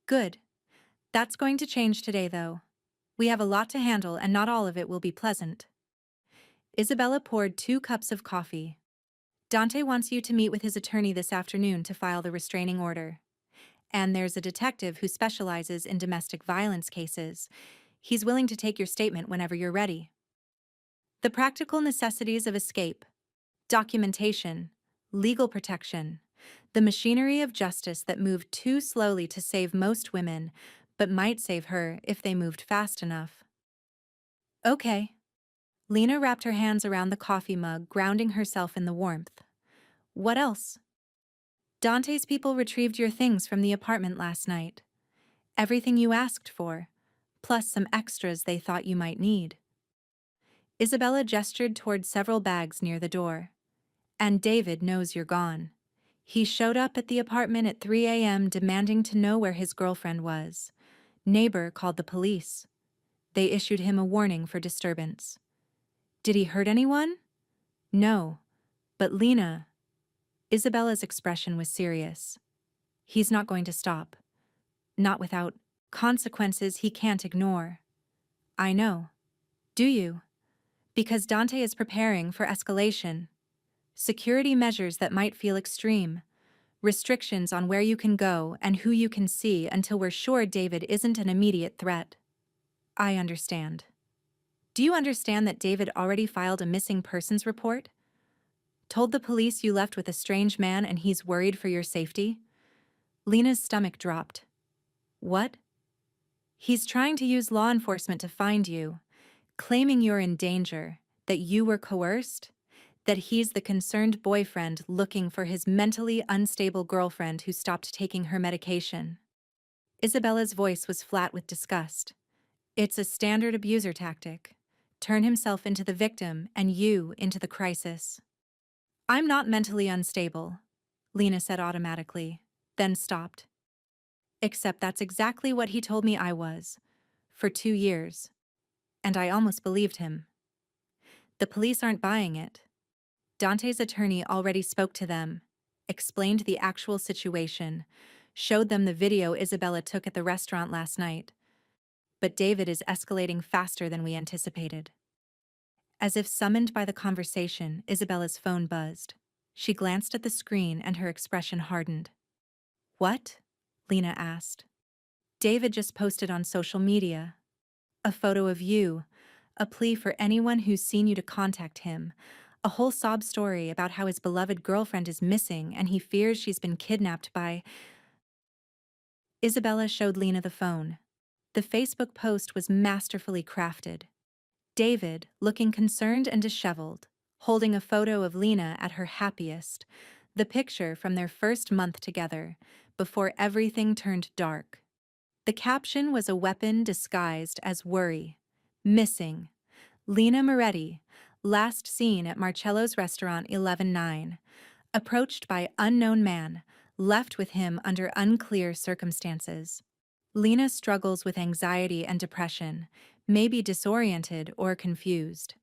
"Good. That's going to change today, though. We have a lot to handle and not all of it will be pleasant." Isabella poured 2 cups of coffee. "Dante wants you to meet with his attorney this afternoon to file the restraining order. And there's a detective who specializes in domestic violence cases. He's willing to take your statement whenever you're ready." The practical necessities of escape, documentation, legal protection, the machinery of justice that moved too slowly to save most women, but might save her if they moved fast enough. "Okay." Lena wrapped her hands around the coffee mug, grounding herself in the warmth. "What else?" "Dante's people retrieved your things from the apartment last night. Everything you asked for, plus some extras they thought you might need." Isabella gestured toward several bags near the door. "And David knows you're gone. He showed up at the apartment at 3 a.m. demanding to know where his girlfriend was. Neighbor called the police. They issued him a warning for disturbance." "Did he hurt anyone?" "No. But Lena..." Isabella's expression was serious. "He's not going to stop. Not without consequences he can't ignore." "I know. Do you?" "Because Dante is preparing for escalation. Security measures that might feel extreme. Restrictions on where you can go and who you can see until we're sure David isn't an immediate threat." "I understand." "Do you understand that David already filed a missing persons report? Told the police you left with a strange man and he's worried for your safety?" Lena's stomach dropped. "What?" "He's trying to use law enforcement to find you, claiming you're in danger, that you were coerced, that he's the concerned boyfriend looking for his mentally unstable girlfriend who stopped taking her medication." Isabella's voice was flat with disgust. "It's a standard abuser tactic. Turn himself into the victim and you into the crisis." "I'm not mentally unstable," Lena said automatically, then stopped. "Except that's exactly what he told me I was. For 2 years. And I almost believed him." "The police aren't buying it. Dante's attorney already spoke to them, explained the actual situation, showed them the video Isabella took at the restaurant last night. But David is escalating faster than we anticipated." As if summoned by the conversation, Isabella's phone buzzed. She glanced at the screen and her expression hardened. "What?" Lena asked. "David just posted on social media. A photo of you, a plea for anyone who's seen you to contact him, a whole sob story about how his beloved girlfriend is missing and he fears she's been kidnapped by..." Isabella showed Lena the phone. The Facebook post was masterfully crafted. David, looking concerned and disheveled, holding a photo of Lena at her happiest, the picture from their first month together, before everything turned dark. The caption was a weapon disguised as worry. "Missing. Lena Moretti, last seen at Marcello's restaurant 11/9. Approached by unknown man, left with him under unclear circumstances." Lena struggles with anxiety and depression, maybe disoriented or confused.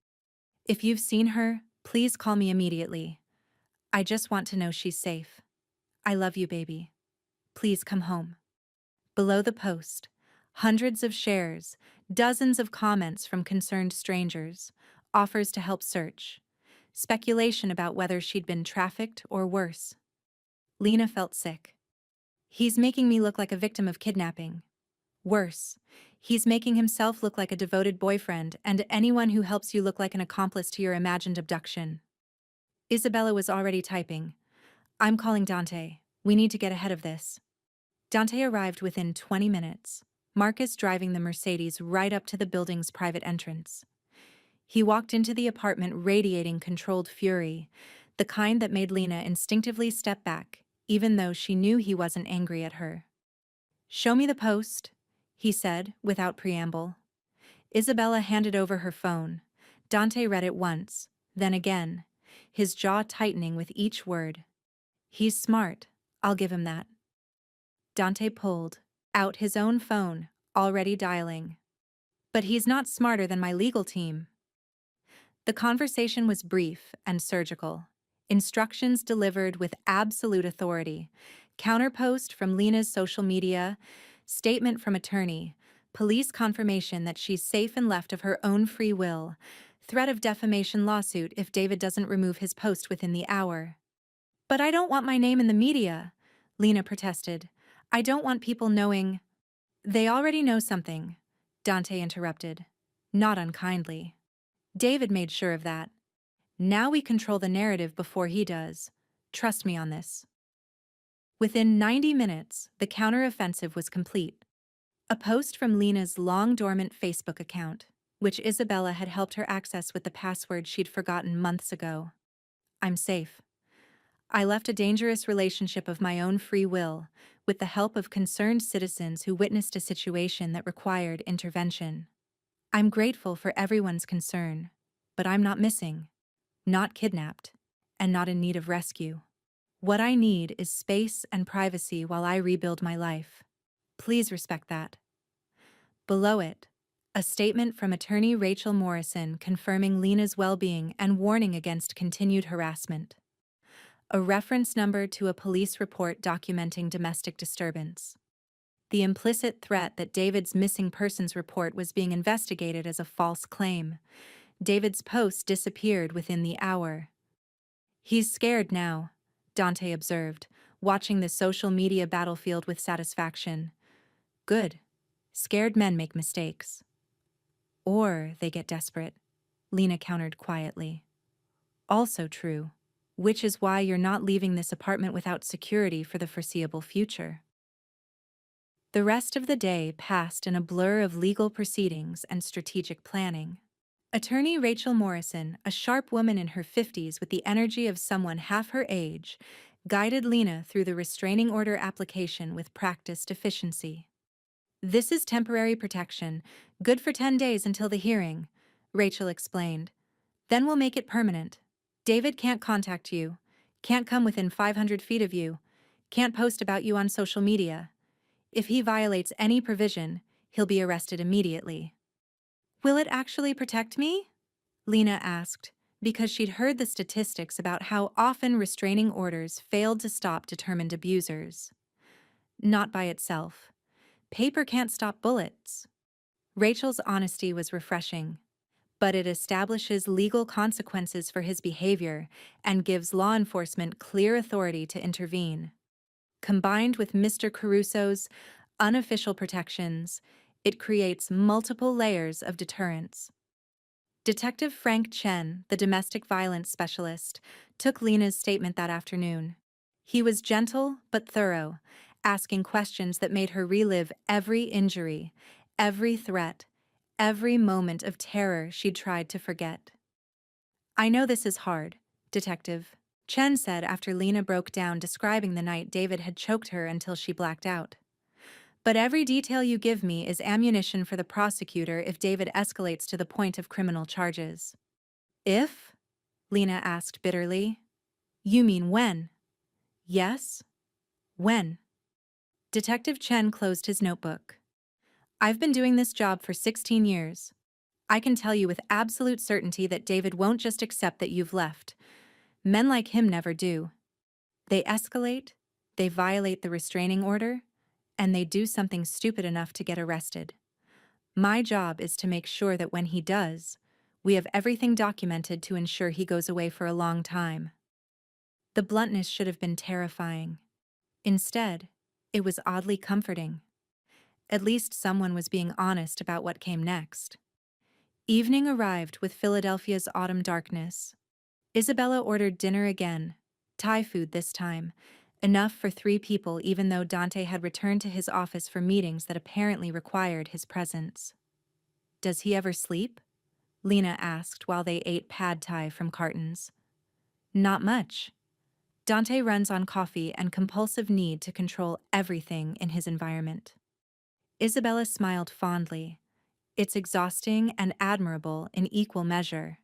If you've seen her, please call me immediately. I just want to know she's safe. I love you, baby. Please come home. Below the post, hundreds of shares, dozens of comments from concerned strangers, offers to help search, speculation about whether she'd been trafficked or worse. Lena felt sick. He's making me look like a victim of kidnapping. Worse, he's making himself look like a devoted boyfriend and anyone who helps you look like an accomplice to your imagined abduction. Isabella was already typing. I'm calling Dante. We need to get ahead of this. Dante arrived within 20 minutes, Marcus driving the Mercedes right up to the building's private entrance. He walked into the apartment radiating controlled fury, the kind that made Lena instinctively step back, even though she knew he wasn't angry at her. Show me the post, he said, without preamble. Isabella handed over her phone. Dante read it once, then again, his jaw tightening with each word. He's smart, I'll give him that. Dante pulled out his own phone, already dialing. But he's not smarter than my legal team. The conversation was brief and surgical. Instructions delivered with absolute authority. Counterpost from Lena's social media, statement from attorney, police confirmation that she's safe and left of her own free will, threat of defamation lawsuit if David doesn't remove his post within the hour. But I don't want my name in the media, Lena protested. I don't want people knowing. They already know something, Dante interrupted. Not unkindly. David made sure of that. Now we control the narrative before he does. Trust me on this. Within 90 minutes, the counteroffensive was complete. A post from Lena's long-dormant Facebook account, which Isabella had helped her access with the password she'd forgotten months ago. I'm safe. I left a dangerous relationship of my own free will, with the help of concerned citizens who witnessed a situation that required intervention. I'm grateful for everyone's concern, but I'm not missing, not kidnapped, and not in need of rescue. What I need is space and privacy while I rebuild my life. Please respect that. Below it, a statement from attorney Rachel Morrison confirming Lena's well-being and warning against continued harassment. A reference number to a police report documenting domestic disturbance. The implicit threat that David's missing persons report was being investigated as a false claim. David's post disappeared within the hour. He's scared now, Dante observed, watching the social media battlefield with satisfaction. Good. Scared men make mistakes. Or they get desperate, Lena countered quietly. Also true. Which is why you're not leaving this apartment without security for the foreseeable future. The rest of the day passed in a blur of legal proceedings and strategic planning. Attorney Rachel Morrison, a sharp woman in her 50s with the energy of someone half her age, guided Lena through the restraining order application with practiced efficiency. This is temporary protection, good for 10 days until the hearing, Rachel explained. Then we'll make it permanent. David can't contact you, can't come within 500 feet of you, can't post about you on social media. If he violates any provision, he'll be arrested immediately. Will it actually protect me? Lena asked, because she'd heard the statistics about how often restraining orders failed to stop determined abusers. Not by itself. Paper can't stop bullets. Rachel's honesty was refreshing. But it establishes legal consequences for his behavior and gives law enforcement clear authority to intervene. Combined with Mr. Caruso's unofficial protections, it creates multiple layers of deterrence. Detective Frank Chen, the domestic violence specialist, took Lena's statement that afternoon. He was gentle but thorough, asking questions that made her relive every injury, every threat, every moment of terror she'd tried to forget. I know this is hard, Detective, Chen said after Lena broke down describing the night David had choked her until she blacked out. But every detail you give me is ammunition for the prosecutor if David escalates to the point of criminal charges. If? Lena asked bitterly. You mean when? Yes? When? Detective Chen closed his notebook. I've been doing this job for 16 years. I can tell you with absolute certainty that David won't just accept that you've left. Men like him never do. They escalate, they violate the restraining order, and they do something stupid enough to get arrested. My job is to make sure that when he does, we have everything documented to ensure he goes away for a long time. The bluntness should have been terrifying. Instead, it was oddly comforting. At least someone was being honest about what came next. Evening arrived with Philadelphia's autumn darkness. Isabella ordered dinner again, Thai food this time, enough for 3 people even though Dante had returned to his office for meetings that apparently required his presence. Does he ever sleep? Lena asked while they ate pad thai from cartons. Not much. Dante runs on coffee and compulsive need to control everything in his environment. Isabella smiled fondly. It's exhausting and admirable in equal measure.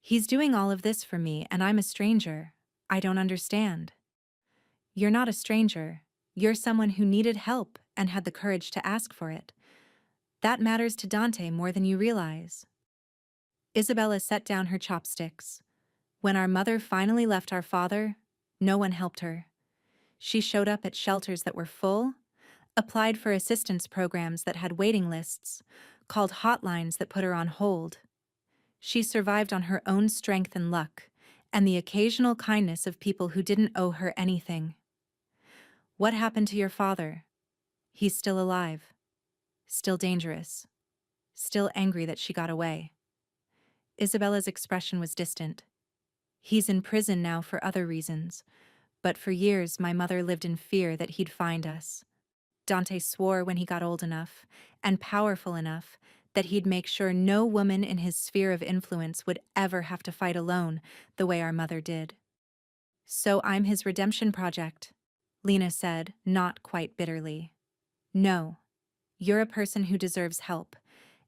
He's doing all of this for me and I'm a stranger. I don't understand. You're not a stranger. You're someone who needed help and had the courage to ask for it. That matters to Dante more than you realize. Isabella set down her chopsticks. When our mother finally left our father, no one helped her. She showed up at shelters that were full, applied for assistance programs that had waiting lists, called hotlines that put her on hold. She survived on her own strength and luck, and the occasional kindness of people who didn't owe her anything. What happened to your father? He's still alive. Still dangerous. Still angry that she got away. Isabella's expression was distant. He's in prison now for other reasons, but for years my mother lived in fear that he'd find us. Dante swore when he got old enough, and powerful enough, that he'd make sure no woman in his sphere of influence would ever have to fight alone the way our mother did. So I'm his redemption project, Lena said, not quite bitterly. No, you're a person who deserves help,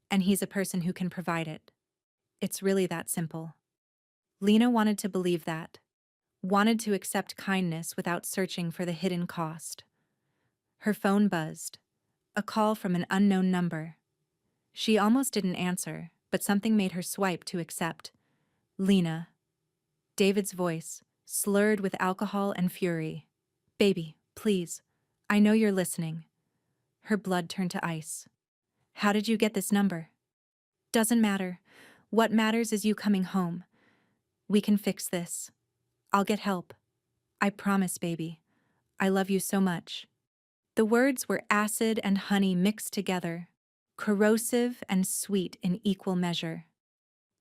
and he's a person who can provide it. It's really that simple. Lena wanted to believe that, wanted to accept kindness without searching for the hidden cost. Her phone buzzed, a call from an unknown number. She almost didn't answer, but something made her swipe to accept. Lena. David's voice, slurred with alcohol and fury. Baby, please. I know you're listening. Her blood turned to ice. How did you get this number? Doesn't matter. What matters is you coming home. We can fix this. I'll get help. I promise, baby. I love you so much. The words were acid and honey mixed together, corrosive and sweet in equal measure.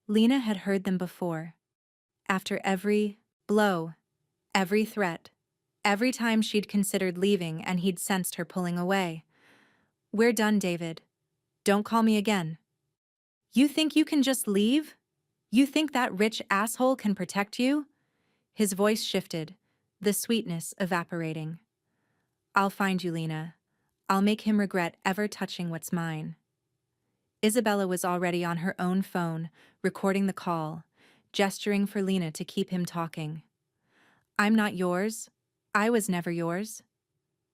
Lena had heard them before. After every blow, every threat, every time she'd considered leaving and he'd sensed her pulling away. We're done, David. Don't call me again. You think you can just leave? You think that rich asshole can protect you? His voice shifted, the sweetness evaporating. I'll find you, Lena. I'll make him regret ever touching what's mine. Isabella was already on her own phone, recording the call, gesturing for Lena to keep him talking. I'm not yours. I was never yours.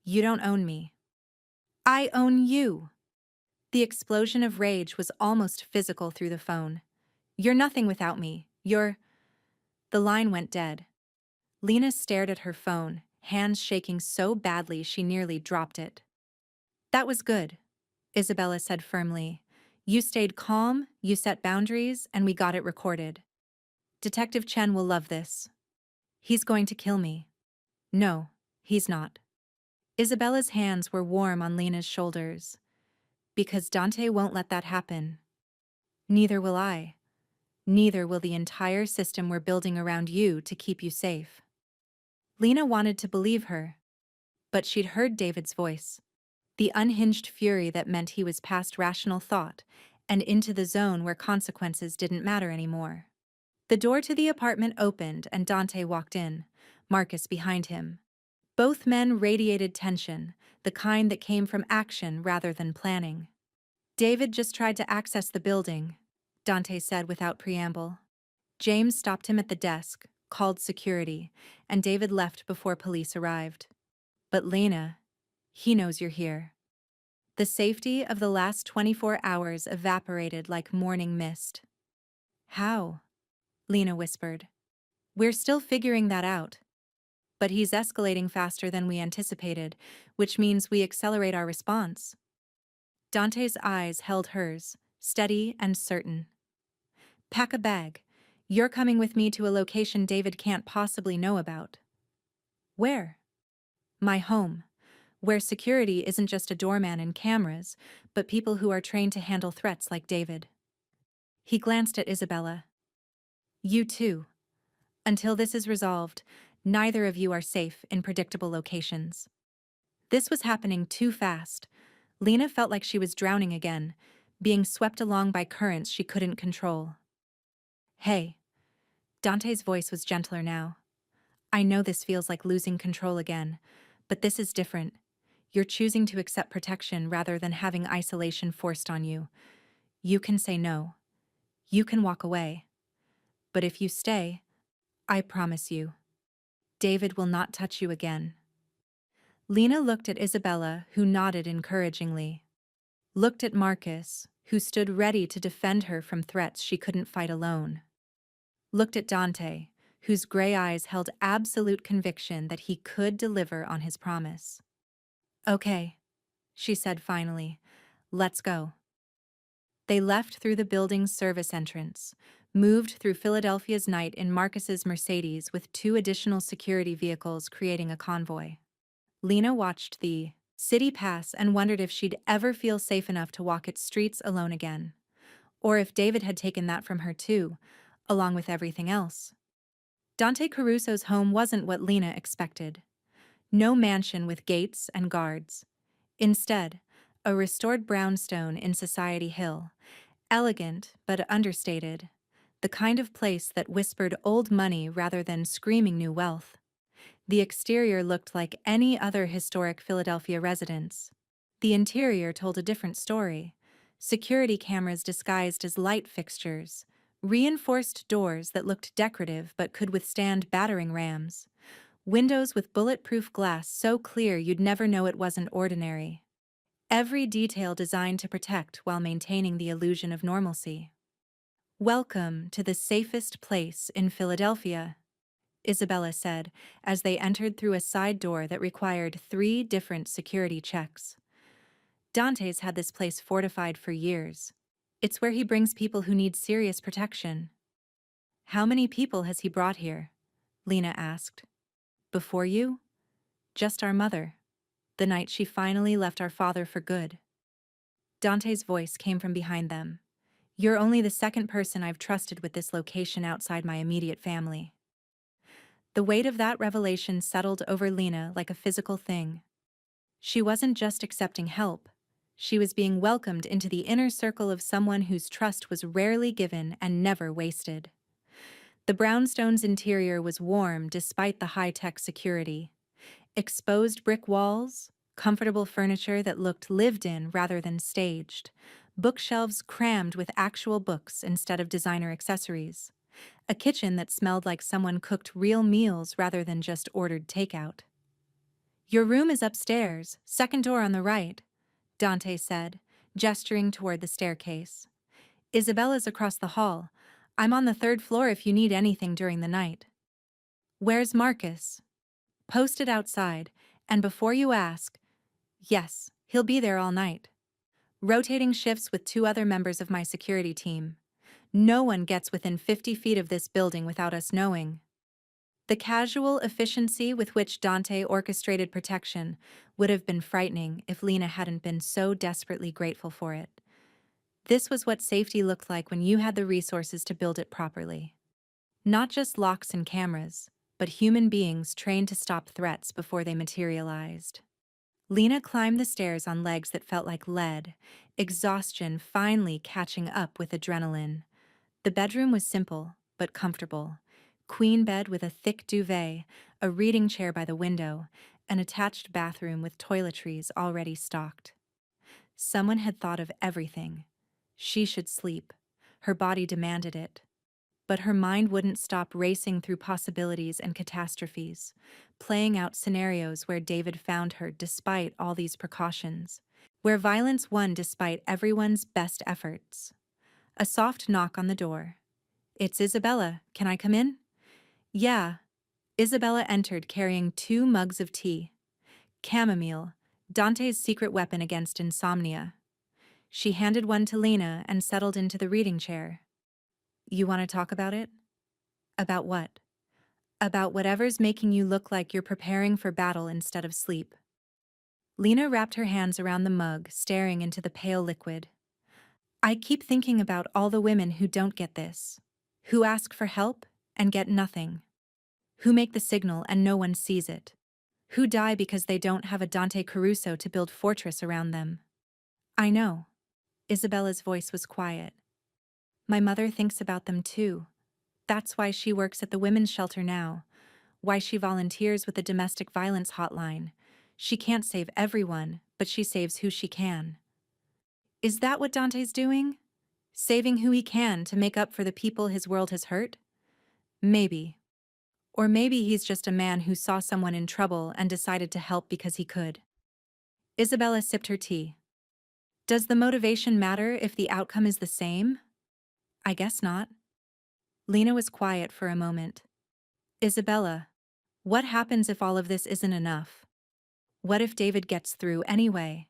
You don't own me. I own you. The explosion of rage was almost physical through the phone. You're nothing without me. The line went dead. Lena stared at her phone, hands shaking so badly she nearly dropped it. That was good, Isabella said firmly. You stayed calm, you set boundaries, and we got it recorded. Detective Chen will love this. He's going to kill me. No, he's not. Isabella's hands were warm on Lena's shoulders. Because Dante won't let that happen. Neither will I. Neither will the entire system we're building around you to keep you safe. Lena wanted to believe her, but she'd heard David's voice, the unhinged fury that meant he was past rational thought and into the zone where consequences didn't matter anymore. The door to the apartment opened and Dante walked in, Marcus behind him. Both men radiated tension, the kind that came from action rather than planning. David just tried to access the building, Dante said without preamble. James stopped him at the desk, called security, and David left before police arrived. But Lena, he knows you're here. The safety of the last 24 hours evaporated like morning mist. How? Lena whispered. We're still figuring that out. But he's escalating faster than we anticipated, which means we accelerate our response. Dante's eyes held hers, steady and certain. Pack a bag. You're coming with me to a location David can't possibly know about. Where? My home, where security isn't just a doorman and cameras, but people who are trained to handle threats like David. He glanced at Isabella. You too. Until this is resolved, neither of you are safe in predictable locations. This was happening too fast. Lena felt like she was drowning again, being swept along by currents she couldn't control. Hey. Dante's voice was gentler now. I know this feels like losing control again, but this is different. You're choosing to accept protection rather than having isolation forced on you. You can say no. You can walk away. But if you stay, I promise you, David will not touch you again. Lena looked at Isabella, who nodded encouragingly. Looked at Marcus, who stood ready to defend her from threats she couldn't fight alone. Looked at Dante, whose gray eyes held absolute conviction that he could deliver on his promise. Okay, she said finally. Let's go. They left through the building's service entrance, moved through Philadelphia's night in Marcus's Mercedes with 2 additional security vehicles creating a convoy. Lena watched the city pass and wondered if she'd ever feel safe enough to walk its streets alone again, or if David had taken that from her too, along with everything else. Dante Caruso's home wasn't what Lena expected. No mansion with gates and guards. Instead, a restored brownstone in Society Hill, elegant but understated, the kind of place that whispered old money rather than screaming new wealth. The exterior looked like any other historic Philadelphia residence. The interior told a different story. Security cameras disguised as light fixtures, reinforced doors that looked decorative but could withstand battering rams, windows with bulletproof glass so clear you'd never know it wasn't ordinary. Every detail designed to protect while maintaining the illusion of normalcy. Welcome to the safest place in Philadelphia, Isabella said as they entered through a side door that required 3 different security checks. Dante's had this place fortified for years. It's where he brings people who need serious protection. How many people has he brought here? Lena asked. Before you? Just our mother. The night she finally left our father for good. Dante's voice came from behind them. You're only the 2nd person I've trusted with this location outside my immediate family. The weight of that revelation settled over Lena like a physical thing. She wasn't just accepting help. She was being welcomed into the inner circle of someone whose trust was rarely given and never wasted. The brownstone's interior was warm despite the high-tech security. Exposed brick walls, comfortable furniture that looked lived in rather than staged, bookshelves crammed with actual books instead of designer accessories, a kitchen that smelled like someone cooked real meals rather than just ordered takeout. Your room is upstairs, 2nd door on the right, Dante said, gesturing toward the staircase. Isabella's across the hall. I'm on the 3rd floor if you need anything during the night. Where's Marcus? Posted outside, and before you ask, yes, he'll be there all night. Rotating shifts with 2 other members of my security team. No one gets within 50 feet of this building without us knowing. The casual efficiency with which Dante orchestrated protection would have been frightening if Lena hadn't been so desperately grateful for it. This was what safety looked like when you had the resources to build it properly. Not just locks and cameras, but human beings trained to stop threats before they materialized. Lena climbed the stairs on legs that felt like lead, exhaustion finally catching up with adrenaline. The bedroom was simple, but comfortable. Queen bed with a thick duvet, a reading chair by the window, an attached bathroom with toiletries already stocked. Someone had thought of everything. She should sleep. Her body demanded it. But her mind wouldn't stop racing through possibilities and catastrophes, playing out scenarios where David found her despite all these precautions. where violence won despite everyone's best efforts. A soft knock on the door. "It's Isabella. Can I come in?" "Yeah." Isabella entered carrying 2 mugs of tea. Chamomile, Dante's secret weapon against insomnia. She handed one to Lena and settled into the reading chair. "You want to talk about it?" "About what?" "About whatever's making you look like you're preparing for battle instead of sleep." Lena wrapped her hands around the mug, staring into the pale liquid. "I keep thinking about all the women who don't get this. Who ask for help and get nothing. Who make the signal and no one sees it. Who die because they don't have a Dante Caruso to build fortress around them." "I know." Isabella's voice was quiet. "My mother thinks about them too. That's why she works at the women's shelter now, why she volunteers with the domestic violence hotline. She can't save everyone, but she saves who she can." "Is that what Dante's doing? Saving who he can to make up for the people his world has hurt?" "Maybe. Or maybe he's just a man who saw someone in trouble and decided to help because he could." Isabella sipped her tea. "Does the motivation matter if the outcome is the same?" "I guess not." Lena was quiet for a moment. "Isabella, what happens if all of this isn't enough? What if David gets through anyway?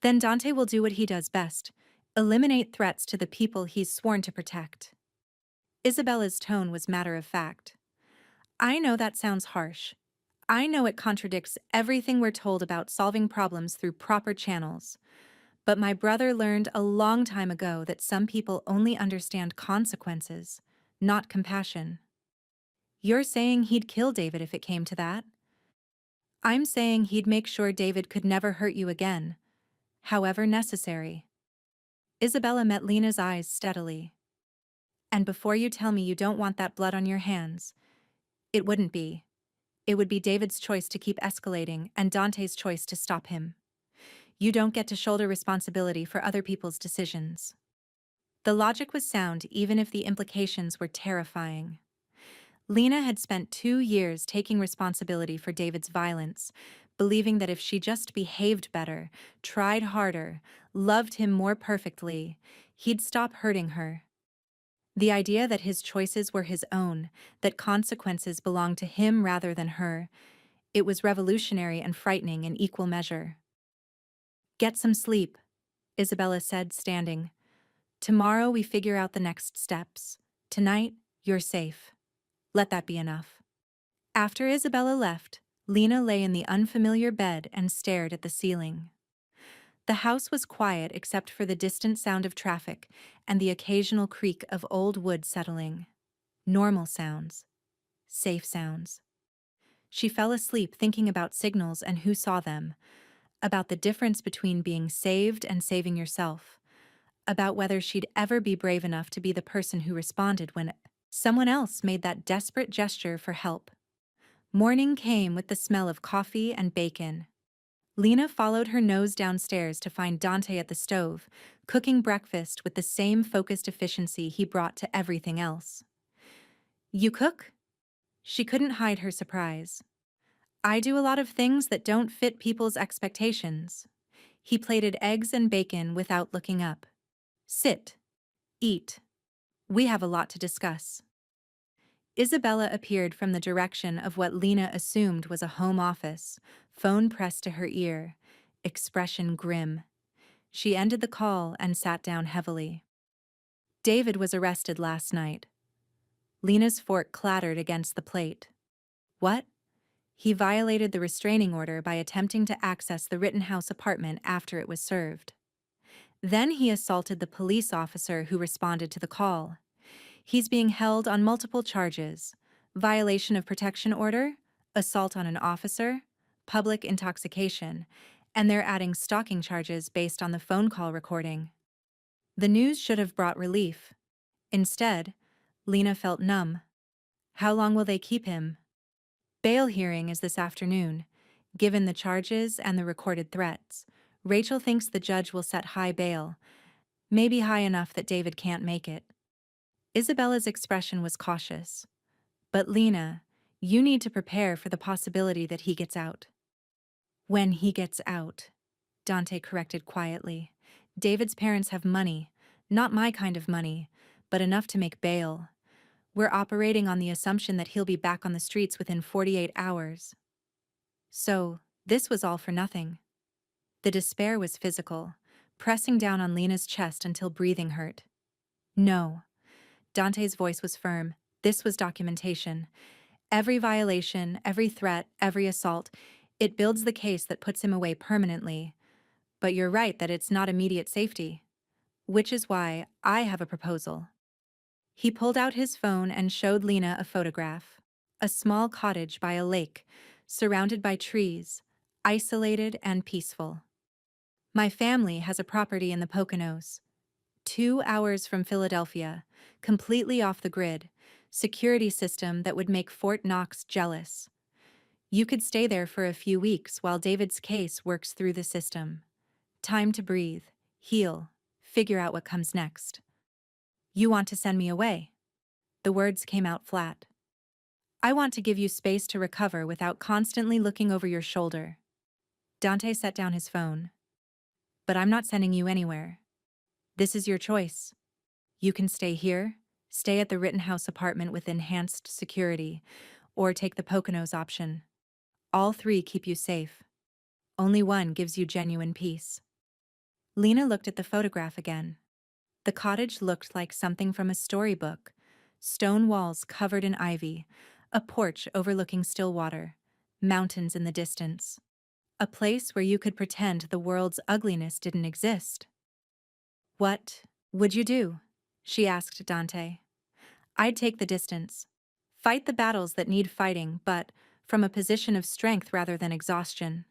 Then Dante will do what he does best, eliminate threats to the people he's sworn to protect." Isabella's tone was matter of fact. "I know that sounds harsh. I know it contradicts everything we're told about solving problems through proper channels. But my brother learned a long time ago that some people only understand consequences, not compassion." "You're saying he'd kill David if it came to that?" "I'm saying he'd make sure David could never hurt you again, however necessary." Isabella met Lena's eyes steadily. "And before you tell me you don't want that blood on your hands, it wouldn't be. It would be David's choice to keep escalating and Dante's choice to stop him. You don't get to shoulder responsibility for other people's decisions." The logic was sound even if the implications were terrifying. Lena had spent 2 years taking responsibility for David's violence, believing that if she just behaved better, tried harder, loved him more perfectly, he'd stop hurting her. The idea that his choices were his own, that consequences belonged to him rather than her, it was revolutionary and frightening in equal measure. "Get some sleep," Isabella said, standing. "Tomorrow we figure out the next steps. Tonight, you're safe. Let that be enough." After Isabella left, Lena lay in the unfamiliar bed and stared at the ceiling. The house was quiet except for the distant sound of traffic and the occasional creak of old wood settling. Normal sounds. Safe sounds. She fell asleep thinking about signals and who saw them, about the difference between being saved and saving yourself, about whether she'd ever be brave enough to be the person who responded when someone else made that desperate gesture for help. Morning came with the smell of coffee and bacon. Lena followed her nose downstairs to find Dante at the stove, cooking breakfast with the same focused efficiency he brought to everything else. "You cook?" She couldn't hide her surprise. "I do a lot of things that don't fit people's expectations." He plated eggs and bacon without looking up. "Sit. Eat. We have a lot to discuss." Isabella appeared from the direction of what Lena assumed was a home office, phone pressed to her ear, expression grim. She ended the call and sat down heavily. "David was arrested last night." Lena's fork clattered against the plate. "What?" "He violated the restraining order by attempting to access the Rittenhouse apartment after it was served. Then he assaulted the police officer who responded to the call. He's being held on multiple charges: violation of protection order, assault on an officer, public intoxication, and they're adding stalking charges based on the phone call recording." The news should have brought relief. Instead, Lena felt numb. How long will they keep him? Bail hearing is this afternoon. Given the charges and the recorded threats, Rachel thinks the judge will set high bail, maybe high enough that David can't make it. Isabella's expression was cautious. "But Lena, you need to prepare for the possibility that he gets out." "When he gets out," Dante corrected quietly. David's parents have money. Not my kind of money, but enough to make bail. We're operating on the assumption that he'll be back on the streets within 48 hours. So, this was all for nothing. The despair was physical, pressing down on Lena's chest until breathing hurt. No. Dante's voice was firm. This was documentation. Every violation, every threat, every assault, it builds the case that puts him away permanently. But you're right that it's not immediate safety. Which is why I have a proposal. He pulled out his phone and showed Lena a photograph. A small cottage by a lake, surrounded by trees, isolated and peaceful. My family has a property in the Poconos, 2 hours from Philadelphia, completely off the grid, security system that would make Fort Knox jealous. You could stay there for a few weeks while David's case works through the system. Time to breathe, heal, figure out what comes next. You want to send me away? The words came out flat. I want to give you space to recover without constantly looking over your shoulder. Dante set down his phone. But I'm not sending you anywhere. This is your choice. You can stay here, stay at the Rittenhouse apartment with enhanced security, or take the Poconos option. All three keep you safe. Only one gives you genuine peace. Lena looked at the photograph again. The cottage looked like something from a storybook. Stone walls covered in ivy, a porch overlooking still water, mountains in the distance. A place where you could pretend the world's ugliness didn't exist. What would you do? She asked Dante. I'd take the distance. Fight the battles that need fighting, but from a position of strength rather than exhaustion.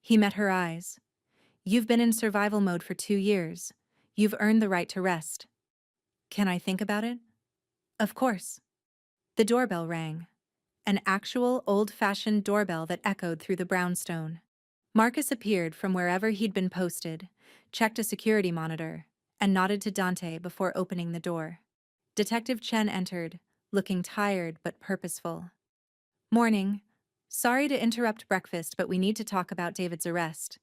He met her eyes. You've been in survival mode for 2 years. You've earned the right to rest. Can I think about it? Of course. The doorbell rang. An actual, old-fashioned doorbell that echoed through the brownstone. Marcus appeared from wherever he'd been posted, checked a security monitor, and nodded to Dante before opening the door. Detective Chen entered, looking tired but purposeful. Morning. Sorry to interrupt breakfast, but we need to talk about David's arrest.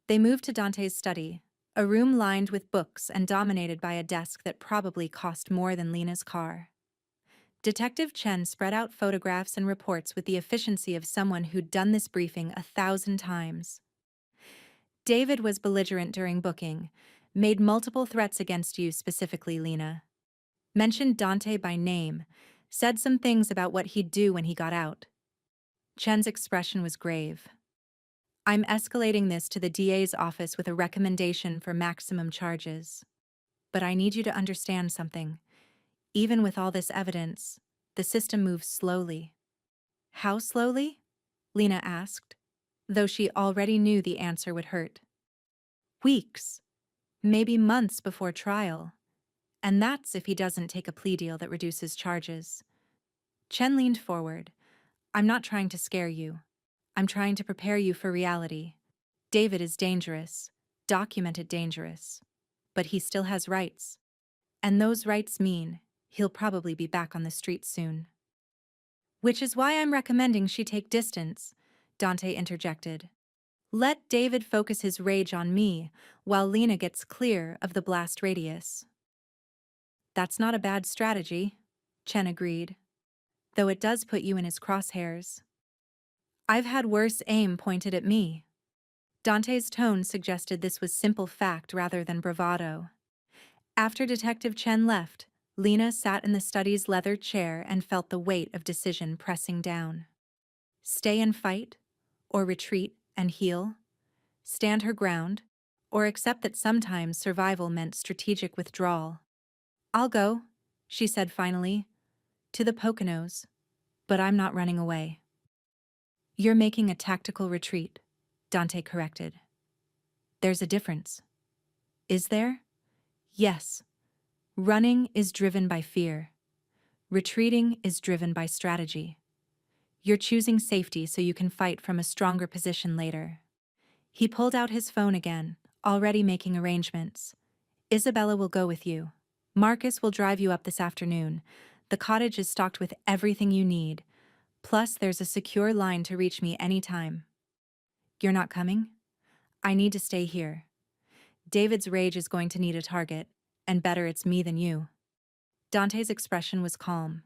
They moved to Dante's study, a room lined with books and dominated by a desk that probably cost more than Lena's car. Detective Chen spread out photographs and reports with the efficiency of someone who'd done this briefing 1,000 times. David was belligerent during booking, made multiple threats against you specifically, Lena. Mentioned Dante by name, said some things about what he'd do when he got out. Chen's expression was grave. I'm escalating this to the DA's office with a recommendation for maximum charges. But I need you to understand something. Even with all this evidence, the system moves slowly. How slowly? Lena asked, though she already knew the answer would hurt. Weeks, maybe months before trial. And that's if he doesn't take a plea deal that reduces charges. Chen leaned forward. I'm not trying to scare you. I'm trying to prepare you for reality. David is dangerous, documented dangerous. But he still has rights. And those rights mean he'll probably be back on the street soon. Which is why I'm recommending she take distance, Dante interjected. Let David focus his rage on me while Lena gets clear of the blast radius. That's not a bad strategy, Chen agreed. Though it does put you in his crosshairs. I've had worse aim pointed at me. Dante's tone suggested this was simple fact rather than bravado. After Detective Chen left, Lena sat in the study's leather chair and felt the weight of decision pressing down. Stay and fight, or retreat and heal? Stand her ground, or accept that sometimes survival meant strategic withdrawal? I'll go, she said finally, to the Poconos, but I'm not running away. You're making a tactical retreat, Dante corrected. There's a difference. Is there? Yes. Running is driven by fear. Retreating is driven by strategy. You're choosing safety so you can fight from a stronger position later. He pulled out his phone again, already making arrangements. Isabella will go with you. Marcus will drive you up this afternoon. The cottage is stocked with everything you need. Plus, there's a secure line to reach me anytime. You're not coming? I need to stay here. David's rage is going to need a target, and better it's me than you. Dante's expression was calm.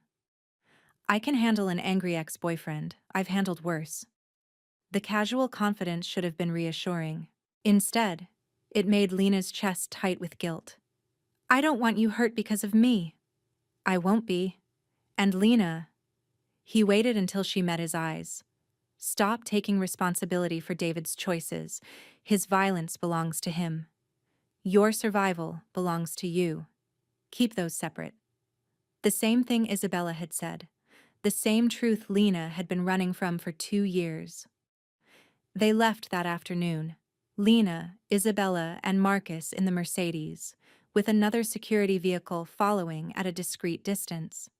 I can handle an angry ex-boyfriend. I've handled worse. The casual confidence should have been reassuring. Instead, it made Lena's chest tight with guilt. I don't want you hurt because of me. I won't be. And Lena, he waited until she met his eyes. Stop taking responsibility for David's choices. His violence belongs to him. Your survival belongs to you. Keep those separate. The same thing Isabella had said. The same truth Lena had been running from for 2 years. They left that afternoon. Lena, Isabella, and Marcus in the Mercedes, with another security vehicle following at a discreet distance.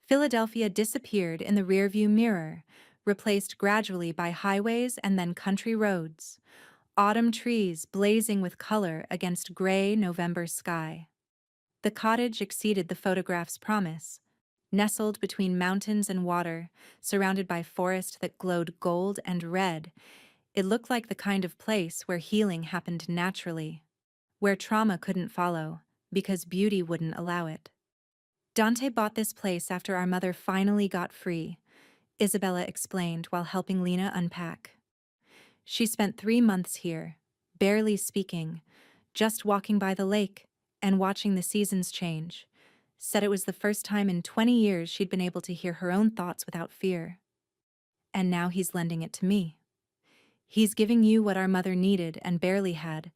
Philadelphia disappeared in the rearview mirror, replaced gradually by highways and then country roads, autumn trees blazing with color against gray November sky. The cottage exceeded the photograph's promise. Nestled between mountains and water, surrounded by forest that glowed gold and red, it looked like the kind of place where healing happened naturally, where trauma couldn't follow, because beauty wouldn't allow it. Dante bought this place after our mother finally got free, Isabella explained while helping Lena unpack. She spent 3 months here, barely speaking, just walking by the lake and watching the seasons change. Said it was the first time in 20 years she'd been able to hear her own thoughts without fear. And now he's lending it to me. He's giving you what our mother needed and barely had,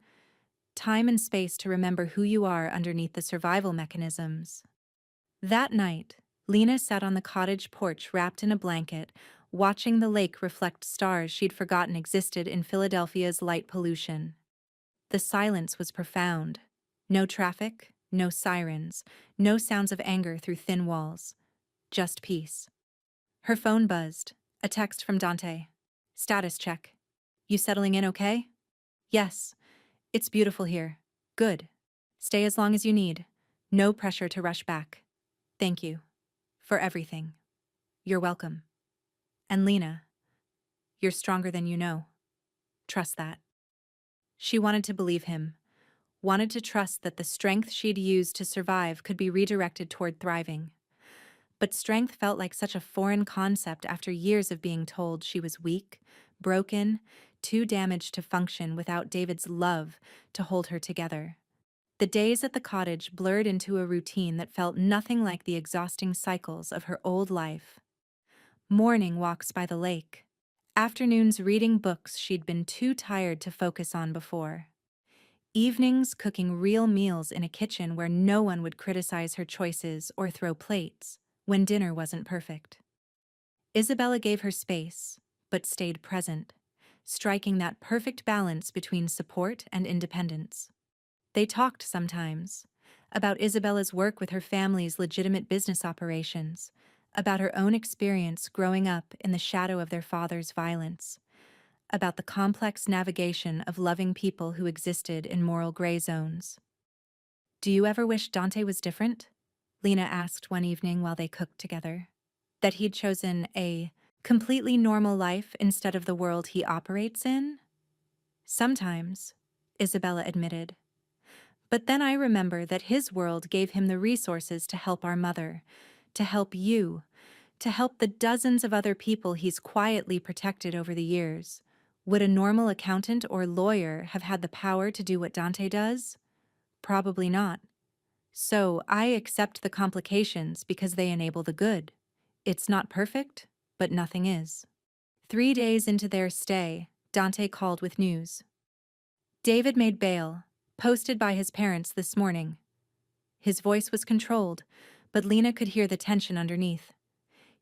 time and space to remember who you are underneath the survival mechanisms. That night, Lena sat on the cottage porch wrapped in a blanket, watching the lake reflect stars she'd forgotten existed in Philadelphia's light pollution. The silence was profound. No traffic, no sirens, no sounds of anger through thin walls. Just peace. Her phone buzzed. A text from Dante. Status check. You settling in okay? Yes. It's beautiful here. Good. Stay as long as you need. No pressure to rush back. Thank you. For everything. You're welcome. And Lena, you're stronger than you know. Trust that. She wanted to believe him, wanted to trust that the strength she'd used to survive could be redirected toward thriving. But strength felt like such a foreign concept after years of being told she was weak, broken, too damaged to function without David's love to hold her together. The days at the cottage blurred into a routine that felt nothing like the exhausting cycles of her old life. Morning walks by the lake. Afternoons reading books she'd been too tired to focus on before. Evenings cooking real meals in a kitchen where no one would criticize her choices or throw plates when dinner wasn't perfect. Isabella gave her space, but stayed present, striking that perfect balance between support and independence. They talked sometimes about Isabella's work with her family's legitimate business operations, about her own experience growing up in the shadow of their father's violence, about the complex navigation of loving people who existed in moral gray zones. Do you ever wish Dante was different? Lena asked one evening while they cooked together. That he'd chosen a completely normal life instead of the world he operates in? Sometimes, Isabella admitted. But then I remember that his world gave him the resources to help our mother, to help you, to help the dozens of other people he's quietly protected over the years. Would a normal accountant or lawyer have had the power to do what Dante does? Probably not. So I accept the complications because they enable the good. It's not perfect, but nothing is. 3 days into their stay, Dante called with news. David made bail, posted by his parents this morning. His voice was controlled, but Lena could hear the tension underneath.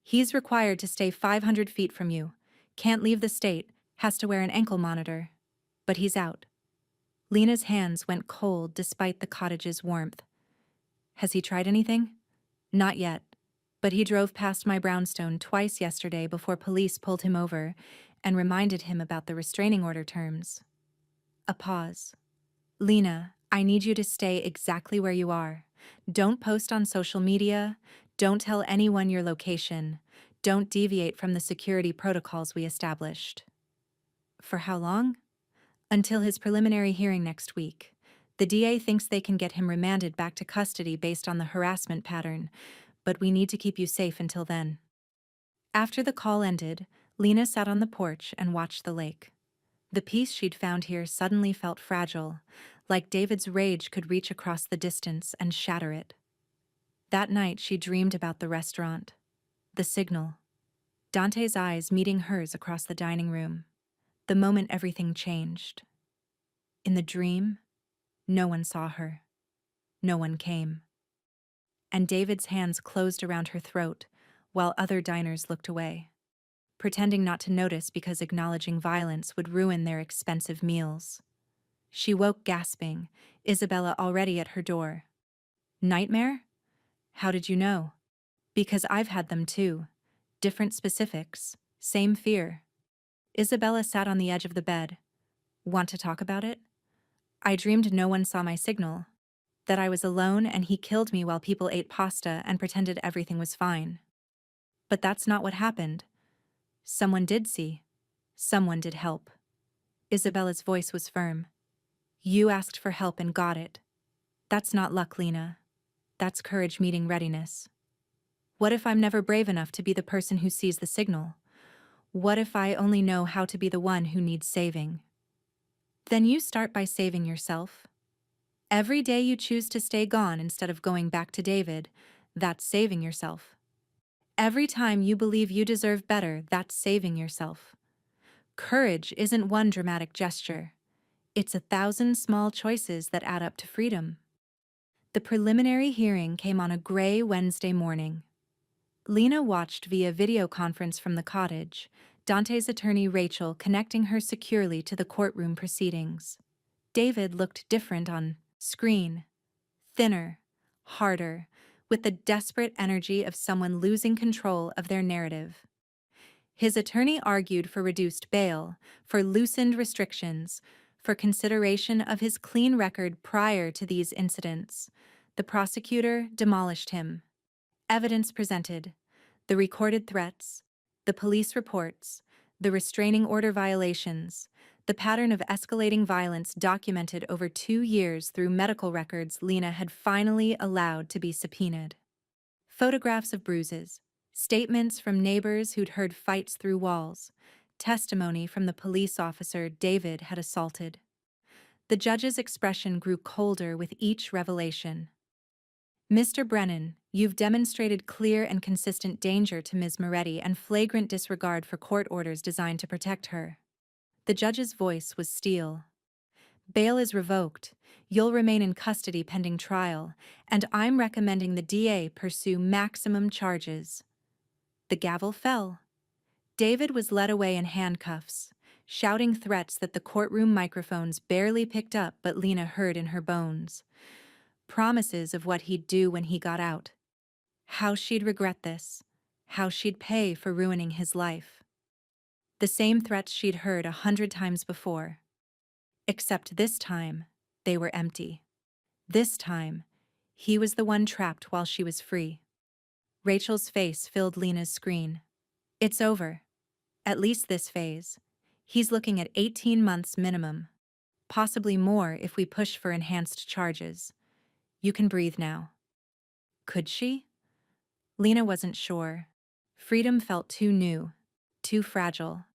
He's required to stay 500 feet from you. Can't leave the state, has to wear an ankle monitor. But he's out. Lena's hands went cold despite the cottage's warmth. Has he tried anything? Not yet, but he drove past my brownstone twice yesterday before police pulled him over and reminded him about the restraining order terms. A pause. Lena, I need you to stay exactly where you are. Don't post on social media. Don't tell anyone your location. Don't deviate from the security protocols we established. For how long? Until his preliminary hearing next week. The DA thinks they can get him remanded back to custody based on the harassment pattern, but we need to keep you safe until then. After the call ended, Lena sat on the porch and watched the lake. The peace she'd found here suddenly felt fragile, like David's rage could reach across the distance and shatter it. That night she dreamed about the restaurant, the signal, Dante's eyes meeting hers across the dining room, the moment everything changed. In the dream, no one saw her. No one came. And David's hands closed around her throat, while other diners looked away, pretending not to notice because acknowledging violence would ruin their expensive meals. She woke gasping, Isabella already at her door. Nightmare? How did you know? Because I've had them too. Different specifics, same fear. Isabella sat on the edge of the bed. Want to talk about it? I dreamed no one saw my signal, that I was alone and he killed me while people ate pasta and pretended everything was fine. But that's not what happened. Someone did see. Someone did help. Isabella's voice was firm. You asked for help and got it. That's not luck, Lena. That's courage meeting readiness. What if I'm never brave enough to be the person who sees the signal? What if I only know how to be the one who needs saving? Then you start by saving yourself. Every day you choose to stay gone instead of going back to David, that's saving yourself. Every time you believe you deserve better, that's saving yourself. Courage isn't one dramatic gesture. It's 1,000 small choices that add up to freedom. The preliminary hearing came on a gray Wednesday morning. Lena watched via video conference from the cottage, Dante's attorney Rachel connecting her securely to the courtroom proceedings. David looked different on screen, thinner, harder, with the desperate energy of someone losing control of their narrative. His attorney argued for reduced bail, for loosened restrictions, for consideration of his clean record prior to these incidents. The prosecutor demolished him. Evidence presented, the recorded threats, the police reports, the restraining order violations, the pattern of escalating violence documented over 2 years through medical records Lena had finally allowed to be subpoenaed. Photographs of bruises, statements from neighbors who'd heard fights through walls, testimony from the police officer David had assaulted. The judge's expression grew colder with each revelation. Mr. Brennan, you've demonstrated clear and consistent danger to Ms. Moretti and flagrant disregard for court orders designed to protect her. The judge's voice was steel. Bail is revoked. You'll remain in custody pending trial, and I'm recommending the DA pursue maximum charges. The gavel fell. David was led away in handcuffs, shouting threats that the courtroom microphones barely picked up but Lena heard in her bones. Promises of what he'd do when he got out. How she'd regret this. How she'd pay for ruining his life. The same threats she'd heard 100 times before. Except this time, they were empty. This time, he was the one trapped while she was free. Rachel's face filled Lena's screen. It's over. At least this phase. He's looking at 18 months minimum. Possibly more if we push for enhanced charges. You can breathe now. Could she? Lena wasn't sure. Freedom felt too new, too fragile,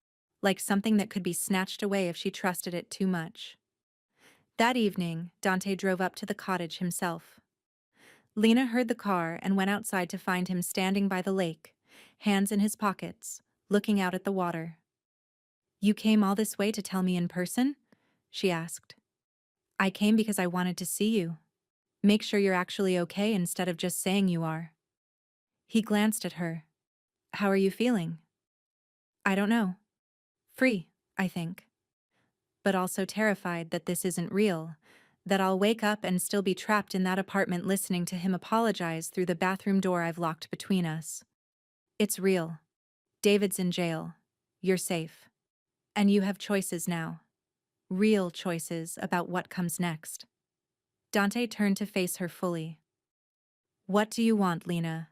like something that could be snatched away if she trusted it too much. That evening, Dante drove up to the cottage himself. Lena heard the car and went outside to find him standing by the lake, hands in his pockets, looking out at the water. You came all this way to tell me in person? She asked. I came because I wanted to see you. Make sure you're actually okay instead of just saying you are. He glanced at her. How are you feeling? I don't know. Free, I think. But also terrified that this isn't real, that I'll wake up and still be trapped in that apartment listening to him apologize through the bathroom door I've locked between us. It's real. David's in jail. You're safe. And you have choices now. Real choices about what comes next. Dante turned to face her fully. What do you want, Lena?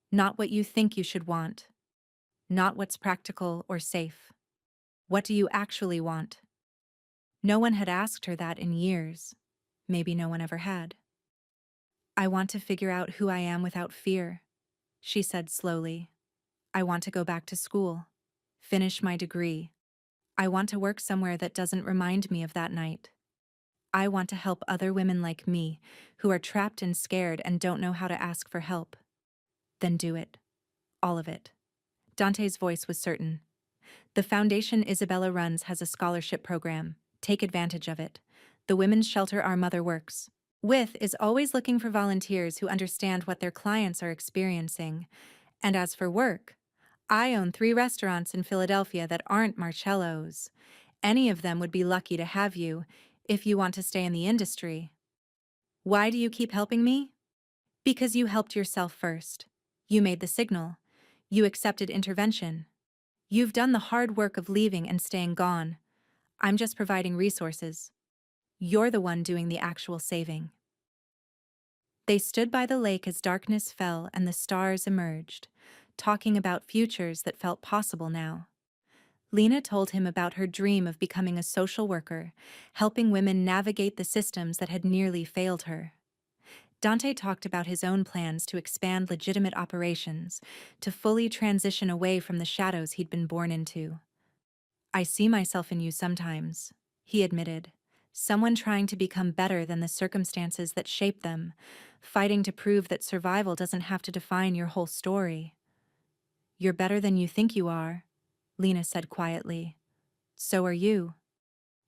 Not what you think you should want. Not what's practical or safe. What do you actually want? No one had asked her that in years. Maybe no one ever had. I want to figure out who I am without fear, she said slowly. I want to go back to school, finish my degree. I want to work somewhere that doesn't remind me of that night. I want to help other women like me who are trapped and scared and don't know how to ask for help. Then do it. All of it. Dante's voice was certain. The foundation Isabella runs has a scholarship program. Take advantage of it. The women's shelter our mother works with is always looking for volunteers who understand what their clients are experiencing. And as for work, I own 3 restaurants in Philadelphia that aren't Marcello's. Any of them would be lucky to have you if you want to stay in the industry. Why do you keep helping me? Because you helped yourself first. You made the signal. You accepted intervention. You've done the hard work of leaving and staying gone. I'm just providing resources. You're the one doing the actual saving. They stood by the lake as darkness fell and the stars emerged, talking about futures that felt possible now. Lena told him about her dream of becoming a social worker, helping women navigate the systems that had nearly failed her. Dante talked about his own plans to expand legitimate operations, to fully transition away from the shadows he'd been born into. I see myself in you sometimes, he admitted. Someone trying to become better than the circumstances that shape them, fighting to prove that survival doesn't have to define your whole story. You're better than you think you are, Lena said quietly. So are you.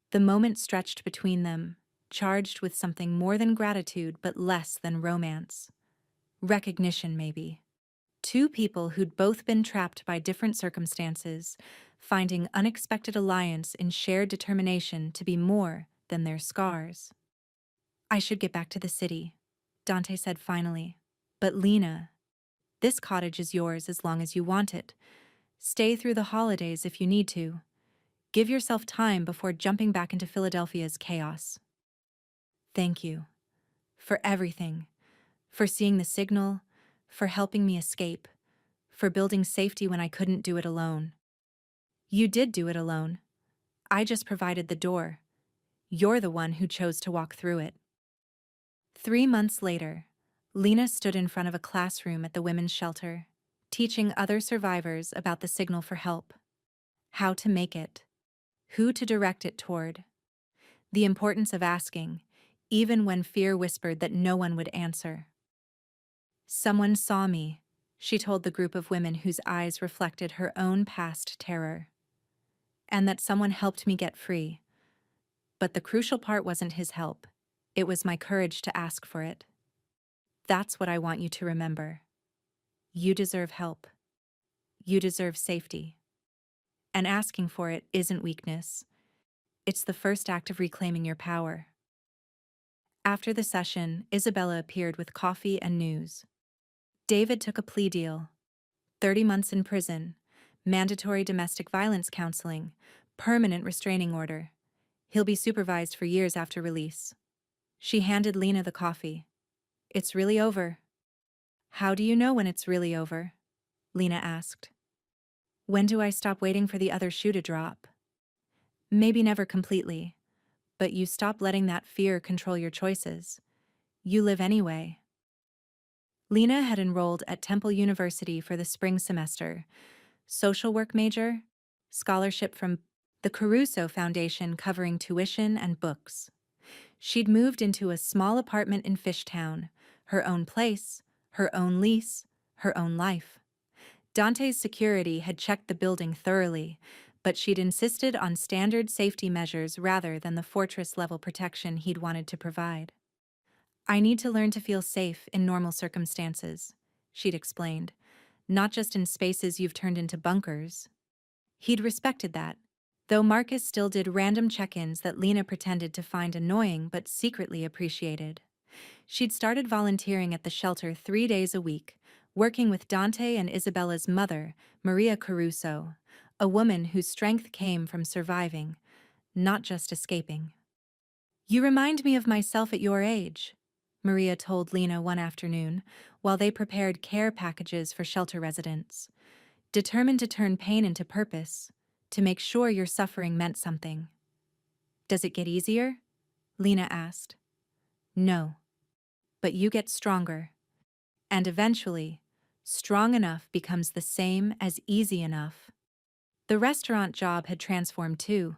The moment stretched between them, charged with something more than gratitude but less than romance. Recognition, maybe. 2 people who'd both been trapped by different circumstances, finding unexpected alliance in shared determination to be more than their scars. I should get back to the city, Dante said finally. But Lena, this cottage is yours as long as you want it. Stay through the holidays if you need to. Give yourself time before jumping back into Philadelphia's chaos. Thank you. For everything. For seeing the signal. For helping me escape. For building safety when I couldn't do it alone. You did do it alone. I just provided the door. You're the one who chose to walk through it. 3 months later, Lena stood in front of a classroom at the women's shelter, teaching other survivors about the signal for help. How to make it. Who to direct it toward. The importance of asking, even when fear whispered that no one would answer. Someone saw me, she told the group of women whose eyes reflected her own past terror. And that someone helped me get free. But the crucial part wasn't his help. It was my courage to ask for it. That's what I want you to remember. You deserve help. You deserve safety. And asking for it isn't weakness. It's the first act of reclaiming your power. After the session, Isabella appeared with coffee and news. David took a plea deal. 30 months in prison, mandatory domestic violence counseling, permanent restraining order. He'll be supervised for years after release. She handed Lena the coffee. It's really over. How do you know when it's really over? Lena asked. When do I stop waiting for the other shoe to drop? Maybe never completely, but you stop letting that fear control your choices. You live anyway. Lena had enrolled at Temple University for the spring semester. Social work major, scholarship from the Caruso Foundation covering tuition and books. She'd moved into a small apartment in Fishtown, her own place, her own lease, her own life. Dante's security had checked the building thoroughly, but she'd insisted on standard safety measures rather than the fortress-level protection he'd wanted to provide. I need to learn to feel safe in normal circumstances, she'd explained, not just in spaces you've turned into bunkers. He'd respected that, though Marcus still did random check-ins that Lena pretended to find annoying but secretly appreciated. She'd started volunteering at the shelter 3 days a week, working with Dante and Isabella's mother, Maria Caruso, a woman whose strength came from surviving, not just escaping. You remind me of myself at your age, Maria told Lena one afternoon while they prepared care packages for shelter residents. Determined to turn pain into purpose, to make sure your suffering meant something. Does it get easier? Lena asked. No, but you get stronger. And eventually, strong enough becomes the same as easy enough. The restaurant job had transformed too.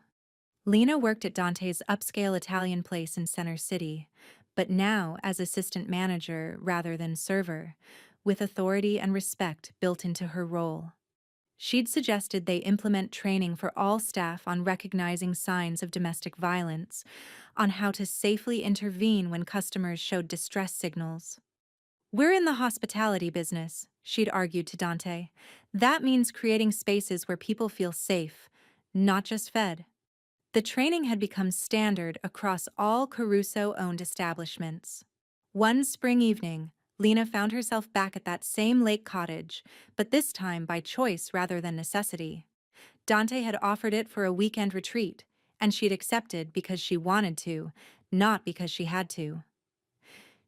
Lena worked at Dante's upscale Italian place in Center City, but now as assistant manager rather than server, with authority and respect built into her role. She'd suggested they implement training for all staff on recognizing signs of domestic violence, on how to safely intervene when customers showed distress signals. We're in the hospitality business, she'd argued to Dante. That means creating spaces where people feel safe, not just fed. The training had become standard across all Caruso-owned establishments. One spring evening, Lena found herself back at that same lake cottage, but this time by choice rather than necessity. Dante had offered it for a weekend retreat, and she'd accepted because she wanted to, not because she had to.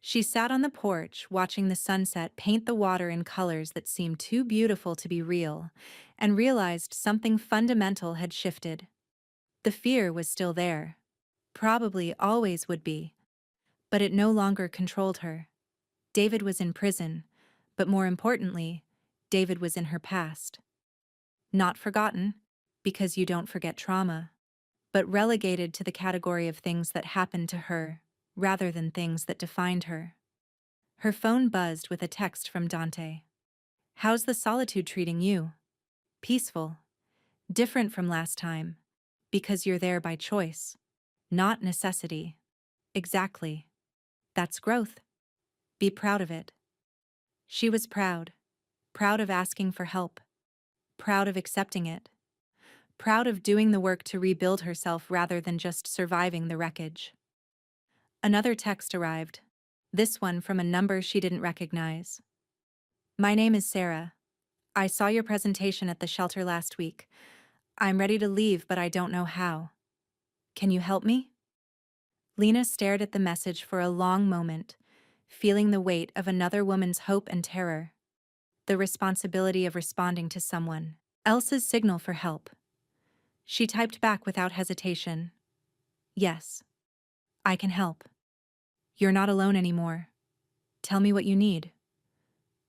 She sat on the porch, watching the sunset paint the water in colors that seemed too beautiful to be real, and realized something fundamental had shifted. The fear was still there. Probably always would be. But it no longer controlled her. David was in prison, but more importantly, David was in her past. Not forgotten, because you don't forget trauma, but relegated to the category of things that happened to her, rather than things that defined her. Her phone buzzed with a text from Dante. How's the solitude treating you? Peaceful. Different from last time. Because you're there by choice. Not necessity. Exactly. That's growth. Be proud of it. She was proud. Proud of asking for help. Proud of accepting it. Proud of doing the work to rebuild herself rather than just surviving the wreckage. Another text arrived. This one from a number she didn't recognize. My name is Sarah. I saw your presentation at the shelter last week. I'm ready to leave, but I don't know how. Can you help me? Lena stared at the message for a long moment, feeling the weight of another woman's hope and terror. The responsibility of responding to someone else's signal for help. She typed back without hesitation. Yes, I can help. You're not alone anymore. Tell me what you need.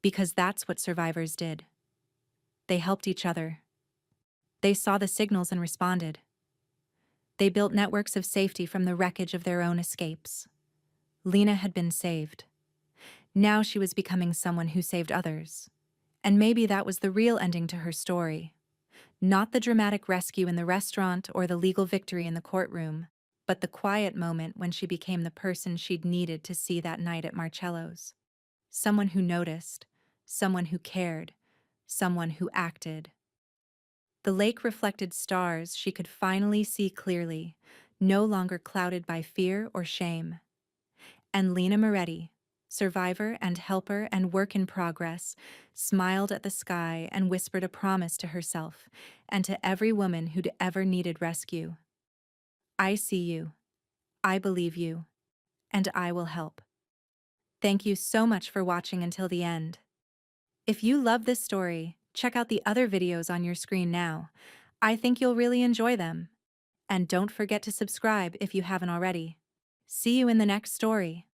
Because that's what survivors did. They helped each other. They saw the signals and responded. They built networks of safety from the wreckage of their own escapes. Lena had been saved. Now she was becoming someone who saved others. And maybe that was the real ending to her story. Not the dramatic rescue in the restaurant or the legal victory in the courtroom, but the quiet moment when she became the person she'd needed to see that night at Marcello's. Someone who noticed, someone who cared, someone who acted. The lake reflected stars she could finally see clearly, no longer clouded by fear or shame. And Lena Moretti, survivor and helper and work in progress, smiled at the sky and whispered a promise to herself and to every woman who'd ever needed rescue. I see you, I believe you, and I will help. Thank you so much for watching until the end. If you love this story, check out the other videos on your screen now. I think you'll really enjoy them. And don't forget to subscribe if you haven't already. See you in the next story.